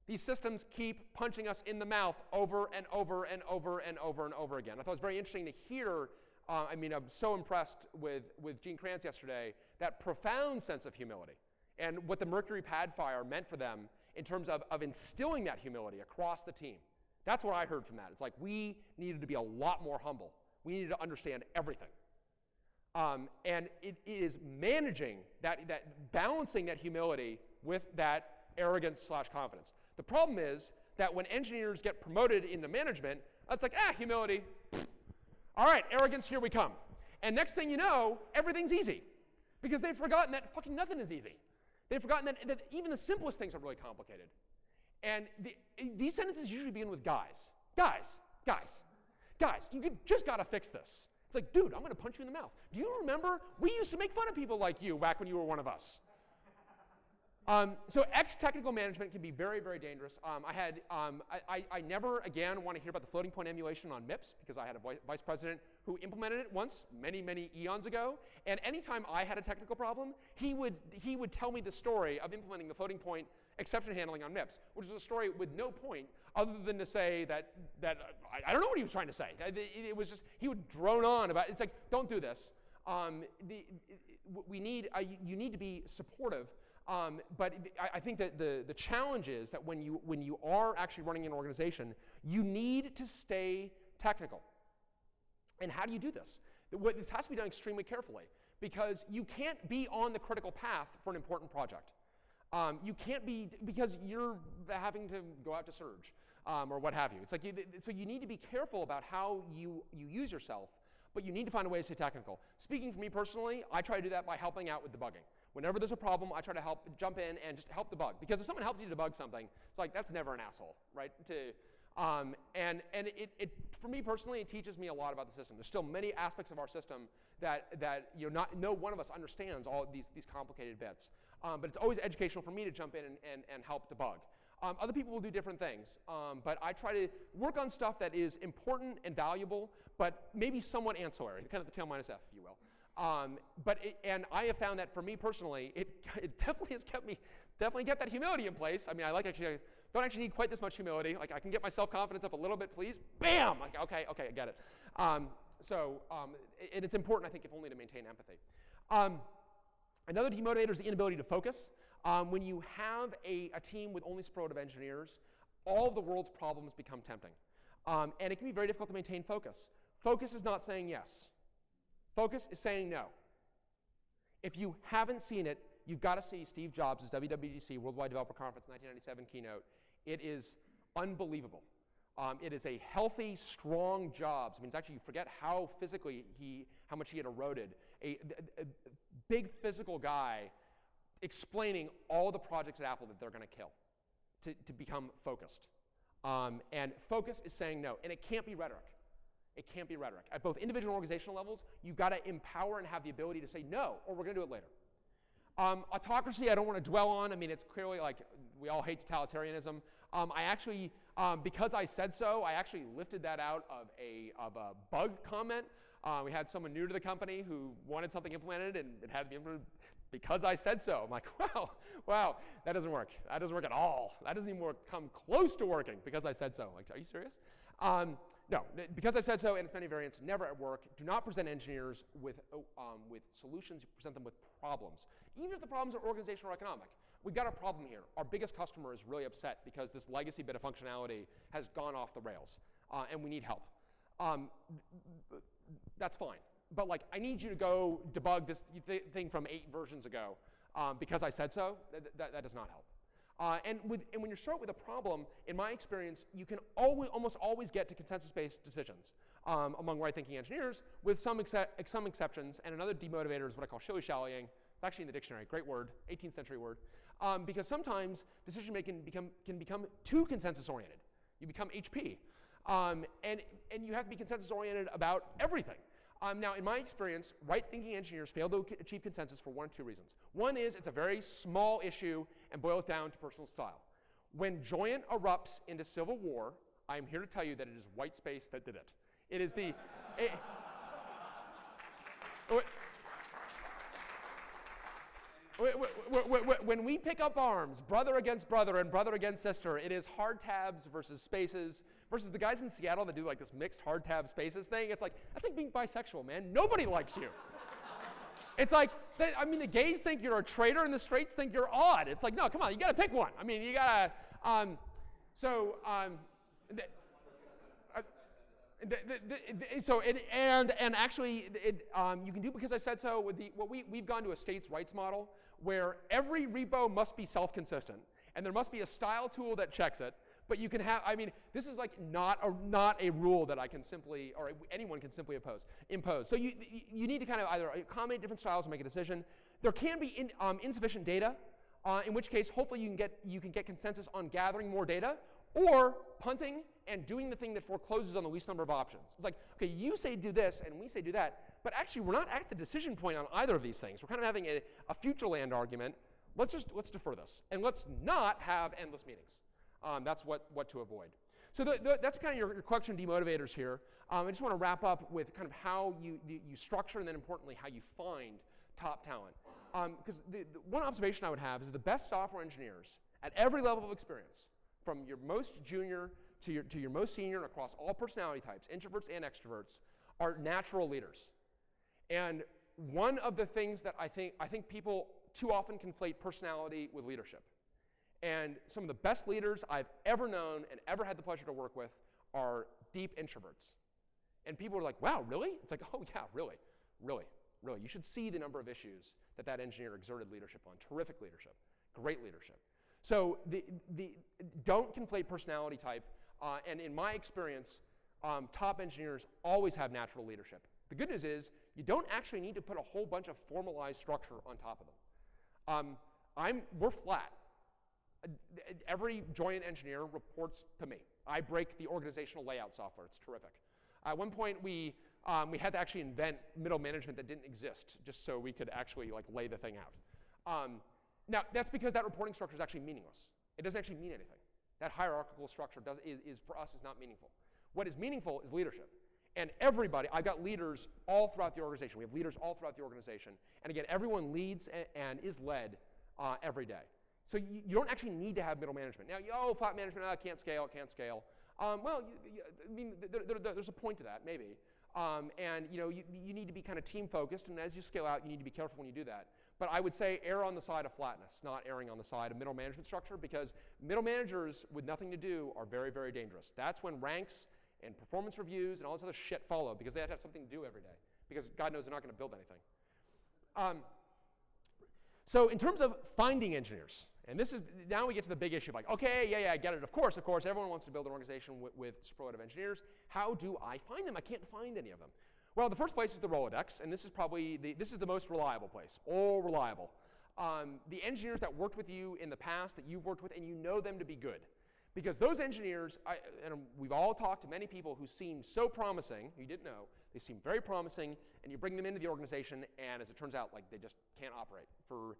These systems keep punching us in the mouth over and over and over and over and over again. I thought it was very interesting to hear, I'm so impressed with Gene Kranz yesterday, that profound sense of humility and what the Mercury pad fire meant for them in terms of instilling that humility across the team. That's what I heard from that. It's like we needed to be a lot more humble. We needed to understand everything. And it is managing balancing that humility with that arrogance/confidence. The problem is that when engineers get promoted into management, it's like, humility. All right, arrogance, here we come. And next thing you know, everything's easy. Because they've forgotten that fucking nothing is easy. They've forgotten that even the simplest things are really complicated. And these sentences usually begin with guys, you just got to fix this. It's like, dude, I'm going to punch you in the mouth. Do you remember? We used to make fun of people like you back when you were one of us. So ex-technical management can be very, very dangerous. I never again want to hear about the floating point emulation on MIPS because I had a vice president who implemented it once, many, many eons ago. And anytime I had a technical problem, he would tell me the story of implementing the floating point exception handling on MIPS, which is a story with no point other than to say that I don't know what he was trying to say. It was just, he would drone on about it. It's like, don't do this. You need to be supportive. But I think that the challenge is that when you are actually running an organization, you need to stay technical. And how do you do this? This has to be done extremely carefully because you can't be on the critical path for an important project. You can't be, because you're having to go out to surge or what have you. It's like so you need to be careful about how you use yourself, but you need to find a way to stay technical. Speaking for me personally, I try to do that by helping out with debugging. Whenever there's a problem, I try to jump in and just help debug. Because if someone helps you debug something, it's like, that's never an asshole, right? And for me personally, it teaches me a lot about the system. There's still many aspects of our system that no one of us understands all these complicated bits. But it's always educational for me to jump in and help debug. Other people will do different things. But I try to work on stuff that is important and valuable, but maybe somewhat ancillary, kind of the tail minus F, if you will. And I have found that for me personally, it definitely has kept that humility in place. I mean, I don't actually need quite this much humility. Like, I can get my self-confidence up a little bit, please. Bam! Like, okay, I get it. And it's important, I think, if only to maintain empathy. Another demotivator is the inability to focus. When you have a team with only superlative engineers, all of the world's problems become tempting. And it can be very difficult to maintain focus. Focus is not saying yes. Focus is saying no. If you haven't seen it, you've got to see Steve Jobs' WWDC, Worldwide Developer Conference 1997 keynote. It is unbelievable. It is a healthy, strong Jobs. I mean, it's actually, you forget how physically how much he had eroded. A big physical guy explaining all the projects at Apple that they're going to kill to become focused. And focus is saying no, and it can't be rhetoric. It can't be rhetoric. At both individual and organizational levels, you've got to empower and have the ability to say no, or we're going to do it later. Autocracy, I don't want to dwell on. I mean, it's clearly like we all hate totalitarianism. I actually, because I said so, I actually lifted that out of a bug comment. We had someone new to the company who wanted something implemented, and it had to be implemented because I said so. I'm like, wow, that doesn't work. That doesn't work at all. That doesn't even come close to working because I said so. Like, are you serious? No, because I said so, and it's many variants, never at work. Do not present engineers with solutions, you present them with problems. Even if the problems are organizational or economic. We've got a problem here. Our biggest customer is really upset because this legacy bit of functionality has gone off the rails, and we need help. That's fine. But like, I need you to go debug this thing from 8 versions ago because I said so. That does not help. And when you start with a problem, in my experience, you can almost always get to consensus-based decisions among right-thinking engineers, with some exceptions. And another demotivator is what I call Shittyshallying. It's actually in the dictionary, great word, 18th century word. Because sometimes decision-making can become too consensus-oriented. You become HP. And you have to be consensus-oriented about everything. Now, in my experience, right-thinking engineers fail to achieve consensus for 1 of 2 reasons. One is it's a very small issue and boils down to personal style. When Joyant erupts into civil war, I am here to tell you that it is white space that did it. It is the... when we pick up arms, brother against brother and brother against sister, it is hard tabs versus spaces versus the guys in Seattle that do like this mixed hard tab spaces thing. It's like, that's like being bisexual, man. Nobody likes you. It's like, the gays think you're a traitor and the straights think you're odd. It's like, no, come on, you gotta pick one. I mean, you gotta, actually, you can do because I said so. We've gone to a states' rights model where every repo must be self-consistent, and there must be a style tool that checks it. But you can have, this is like not a rule that I can simply, or anyone can simply impose. So you need to kind of either accommodate different styles and make a decision. There can be insufficient data, in which case hopefully you can get consensus on gathering more data, or punting and doing the thing that forecloses on the least number of options. It's like, okay, you say do this and we say do that, but actually we're not at the decision point on either of these things. We're kind of having a future land argument. Let's defer this, and let's not have endless meetings. That's what to avoid. So that's kind of your collection of demotivators here. I just want to wrap up with kind of how you structure, and then importantly, how you find top talent. Because the one observation I would have is the best software engineers at every level of experience, from your most junior to your most senior, and across all personality types, introverts and extroverts, are natural leaders. And one of the things that I think people too often conflate personality with leadership. And some of the best leaders I've ever known and ever had the pleasure to work with are deep introverts. And people are like, wow, really? It's like, oh yeah, really. You should see the number of issues that engineer exerted leadership on. Terrific leadership, great leadership. So don't conflate personality type. And in my experience, top engineers always have natural leadership. The good news is you don't actually need to put a whole bunch of formalized structure on top of them. We're flat. Every Joyant engineer reports to me. I break the organizational layout software. It's terrific. At one point, we had to actually invent middle management that didn't exist, just so we could actually lay the thing out. Now, that's because that reporting structure is actually meaningless. It doesn't actually mean anything. That hierarchical structure for us is not meaningful. What is meaningful is leadership. And everybody, I've got leaders all throughout the organization. We have leaders all throughout the organization. And again, everyone leads and is led every day. So you don't actually need to have middle management. Now, flat management, can't scale. Well, there's a point to that, maybe. And you need to be kind of team focused, and as you scale out, you need to be careful when you do that. But I would say err on the side of flatness, not erring on the side of middle management structure, because middle managers with nothing to do are very, very dangerous. That's when ranks and performance reviews and all this other shit follow, because they have to have something to do every day, because God knows they're not going to build anything. So in terms of finding engineers, and now we get to the big issue, like, okay, yeah, I get it. Of course, everyone wants to build an organization with superlative engineers. How do I find them? I can't find any of them. Well, the first place is the Rolodex, and this is probably the most reliable place, all reliable. The engineers that worked with you in the past, that you've worked with, and you know them to be good. Because those engineers, and we've all talked to many people who seem so promising, you didn't know, they seem very promising, and you bring them into the organization, and as it turns out, they just can't operate for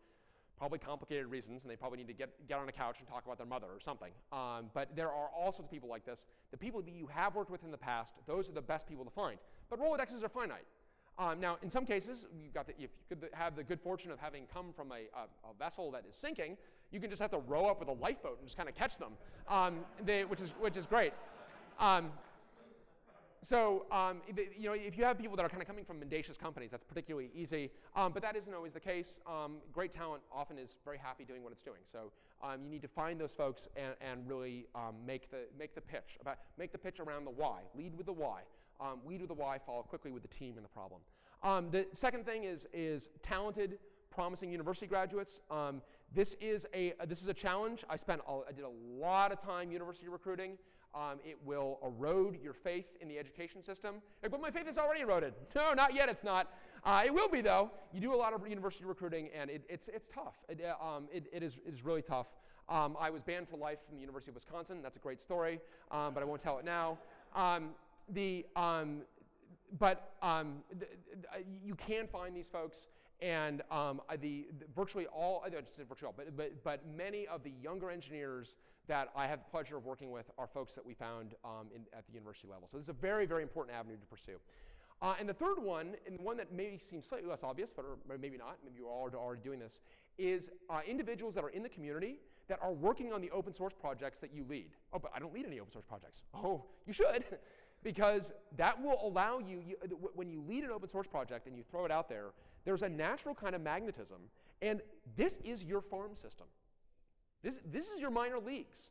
probably complicated reasons, and they probably need to get on a couch and talk about their mother or something. But there are all sorts of people like this. The people that you have worked with in the past, those are the best people to find. But Rolodexes are finite. Now, in some cases, if you could have the good fortune of having come from a vessel that is sinking, you can just have to row up with a lifeboat and just kind of catch them, which is great. So if you have people that are kind of coming from mendacious companies, that's particularly easy. But that isn't always the case. Great talent often is very happy doing what it's doing. So you need to find those folks and really make the pitch. Make the pitch around the why. Lead with the why. Lead with the why. Follow quickly with the team and the problem. The second thing is talented, promising university graduates. This is a challenge. I did a lot of time university recruiting. It will erode your faith in the education system. But my faith is already eroded. No, not yet, it's not. It will be, though. You do a lot of university recruiting, and it's tough. It is really tough. I was banned for life from the University of Wisconsin. That's a great story, but I won't tell it now. You can find these folks, and virtually all, I don't say virtually all, but many of the younger engineers that I have the pleasure of working with are folks that we found at the university level. So this is a very, very important avenue to pursue. And the third one, and one that maybe seems slightly less obvious, or maybe not, maybe you're already doing this, is individuals that are in the community that are working on the open source projects that you lead. Oh, but I don't lead any open source projects. Oh, you should, because that will allow you, when you lead an open source project and you throw it out there, there's a natural kind of magnetism, and this is your farm system. This is your minor leagues.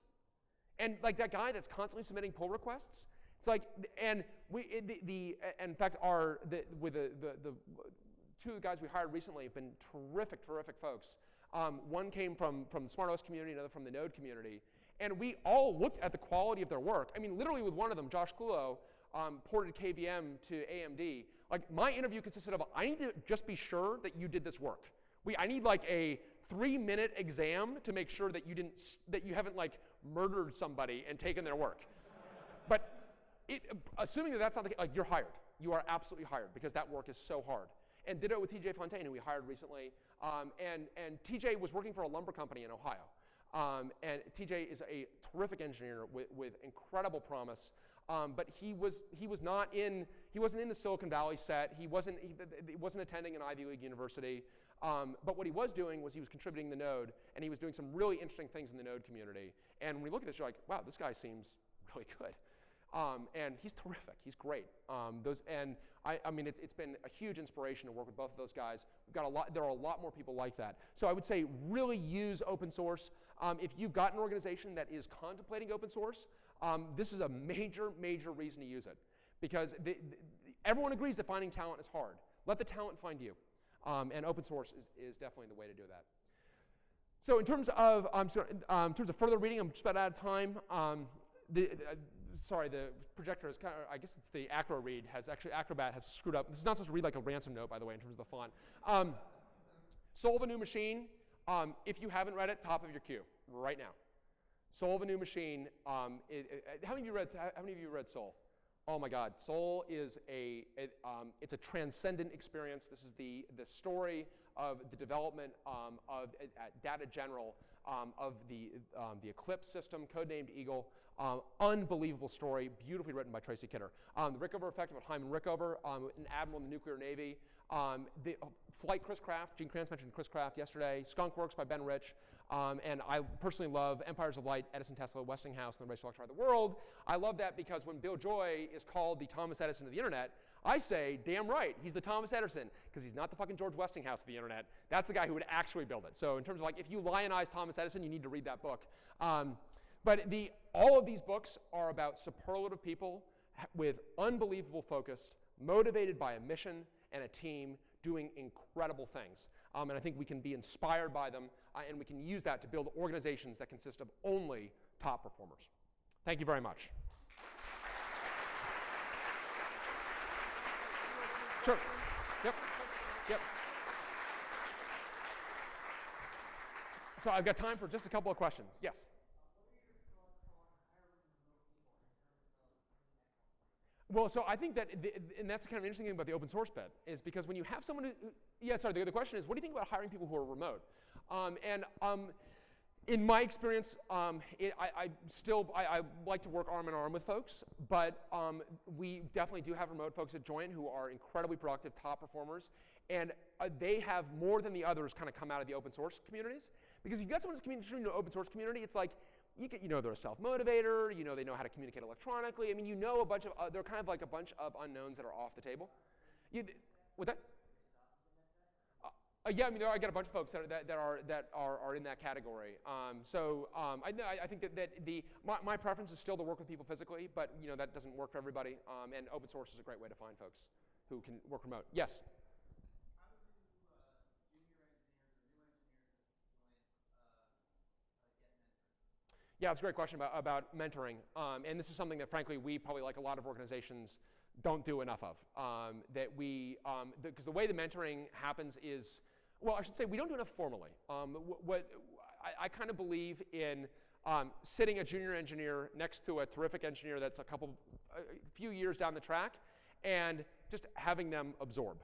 And like that guy that's constantly submitting pull requests, it's like, and in fact, with the two of the guys we hired recently have been terrific folks. One came from the SmartOS community, another from the Node community, and we all looked at the quality of their work. I mean, literally with one of them, Josh Klulo, ported KVM to AMD. Like, my interview consisted of, I need to just be sure that you did this work. I need like a 3-minute exam to make sure that you haven't like murdered somebody and taken their work. But assuming that that's not the case, like, you're hired. You are absolutely hired, because that work is so hard. And ditto with TJ Fontaine, who we hired recently. And TJ was working for a lumber company in Ohio. And TJ is a terrific engineer with incredible promise. But he wasn't in the Silicon Valley set. He wasn't attending an Ivy League university. But what he was doing was he was contributing to Node, and he was doing some really interesting things in the Node community. And when we look at this, you're like, wow, this guy seems really good. And he's terrific. He's great. I mean, it's been a huge inspiration to work with both of those guys. There are a lot more people like that. So I would say really use open source. If you've got an organization that is contemplating open source, this is a major reason to use it, because everyone agrees that finding talent is hard. Let the talent find you. And open source is definitely the way to do that. So in terms of further reading, I'm just about out of time. Sorry, the projector is kind of, I guess it's the Acro read, Acrobat has screwed up. This is not supposed to read like a ransom note, by the way, in terms of the font. Soul of a New Machine, if you haven't read it, top of your queue, right now. Soul of a New Machine, how many of you read Soul? Oh my God, Soul is it's a transcendent experience. This is the story of the development at Data General of the Eclipse system, codenamed Eagle. Unbelievable story, beautifully written by Tracy Kidder. The Rickover Effect about Hyman Rickover, an admiral in the nuclear navy. The Flight Chris Kraft, Gene Kranz mentioned Chris Kraft yesterday. Skunk Works by Ben Rich. And I personally love Empires of Light, Edison, Tesla, Westinghouse, and the Race to Electrify the World. I love that because when Bill Joy is called the Thomas Edison of the internet, I say, damn right, he's the Thomas Edison, because he's not the fucking George Westinghouse of the internet. That's the guy who would actually build it. So in terms of like, if you lionize Thomas Edison, you need to read that book. But all of these books are about superlative people with unbelievable focus, motivated by a mission and a team doing incredible things. And I think we can be inspired by them, and we can use that to build organizations that consist of only top performers. Thank you very much. Sure. Yep. So I've got time for just a couple of questions. Yes? Well, so I think that, and that's kind of interesting thing about the open source bit, is because when you have someone who, the question is, what do you think about hiring people who are remote? In my experience, I like to work arm in arm with folks, but we definitely do have remote folks at Joint who are incredibly productive, top performers, and they have more than the others kind of come out of the open source communities. Because if you've got someone who's contributing to an open source community, it's like, you know they're a self-motivator, you know they know how to communicate electronically. I mean, you know a bunch of, they're kind of like a bunch of unknowns that are off the table. What's that? Yeah, I mean, I got a bunch of folks that are in that category. I think that my preference is still to work with people physically, but you know that doesn't work for everybody. And open source is a great way to find folks who can work remote. Yes. How do junior engineers or new engineers at this point get mentored? Yeah, it's a great question about mentoring. And this is something that, frankly, we probably, like a lot of organizations, don't do enough of. Because the way the mentoring happens is, well, I should say we don't do enough formally. I kind of believe in sitting a junior engineer next to a terrific engineer that's a few years down the track and just having them absorb.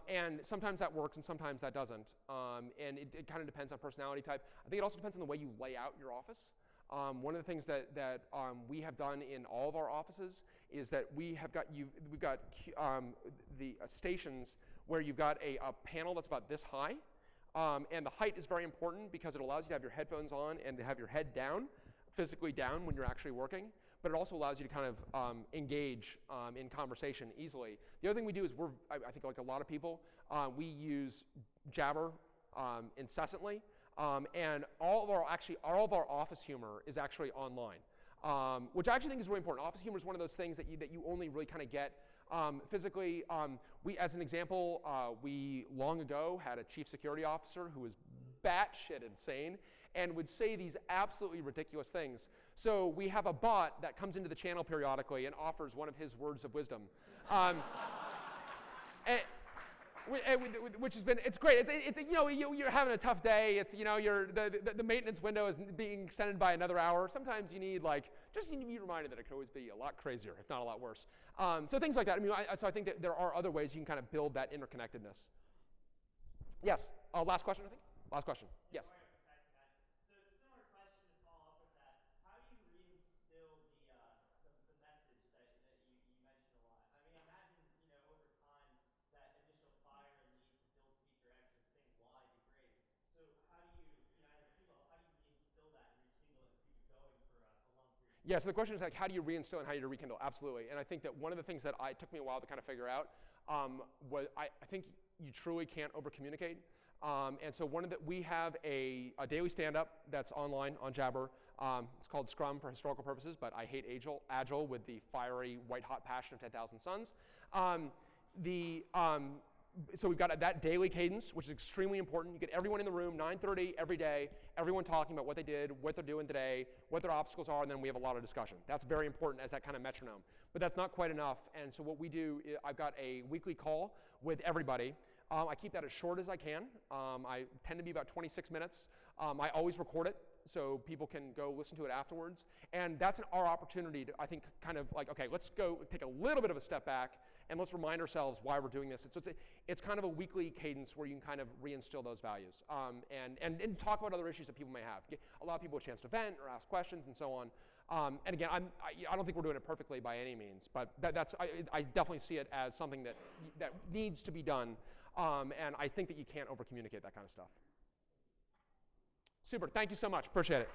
And sometimes that works and sometimes that doesn't. And it kind of depends on personality type. I think it also depends on the way you lay out your office. One of the things that we have done in all of our offices is that we've got the stations where you've got a panel that's about this high. And the height is very important because it allows you to have your headphones on and to have your head down, physically down when you're actually working. But it also allows you to kind of engage in conversation easily. The other thing we do is I think like a lot of people, we use Jabber incessantly. And all of our office humor is actually online, which I actually think is really important. Office humor is one of those things that you only really kind of get physically. As an example, we long ago had a chief security officer who was batshit insane and would say these absolutely ridiculous things. So we have a bot that comes into the channel periodically and offers one of his words of wisdom. Which has been, it's great. You're having a tough day. It's, the maintenance window is being extended by another hour. Sometimes you need just need to be reminded that it could always be a lot crazier, if not a lot worse. So things like that. I mean, so I think that there are other ways you can kind of build that interconnectedness. Yes. Last question, I think. Last question. Yes. So it's a similar question to follow up with that. How do you reinstill the message that you mentioned a lot? I mean, I imagine over time that initial fire and need to build feature X or thing Y degrade. So how do you, at a team level, how do you reinstill that and rekindle it and keep it going for a long period? Yeah, so the question is how do you reinstill and how do you rekindle? Absolutely. And I think that one of the things that took me a while to kind of figure out was I think you truly can't over-communicate. And so we have a daily stand-up that's online on Jabber. It's called Scrum for historical purposes, but I hate Agile with the fiery, white-hot passion of 10,000 Suns. So we've got that daily cadence, which is extremely important. You get everyone in the room, 9:30 every day, everyone talking about what they did, what they're doing today, what their obstacles are, and then we have a lot of discussion. That's very important as that kind of metronome. But that's not quite enough, and so what we do, I've got a weekly call with everybody. I keep that as short as I can. I tend to be about 26 minutes. I always record it so people can go listen to it afterwards. And that's our opportunity to, I think, kind of like, okay, let's go take a little bit of a step back and let's remind ourselves why we're doing this. It's kind of a weekly cadence where you can kind of reinstill those values and talk about other issues that people may have. Allow people a chance to vent or ask questions and so on. And again, I don't think we're doing it perfectly by any means, but I definitely see it as something that needs to be done. And I think that you can't over-communicate that kind of stuff. Super, thank you so much, appreciate it.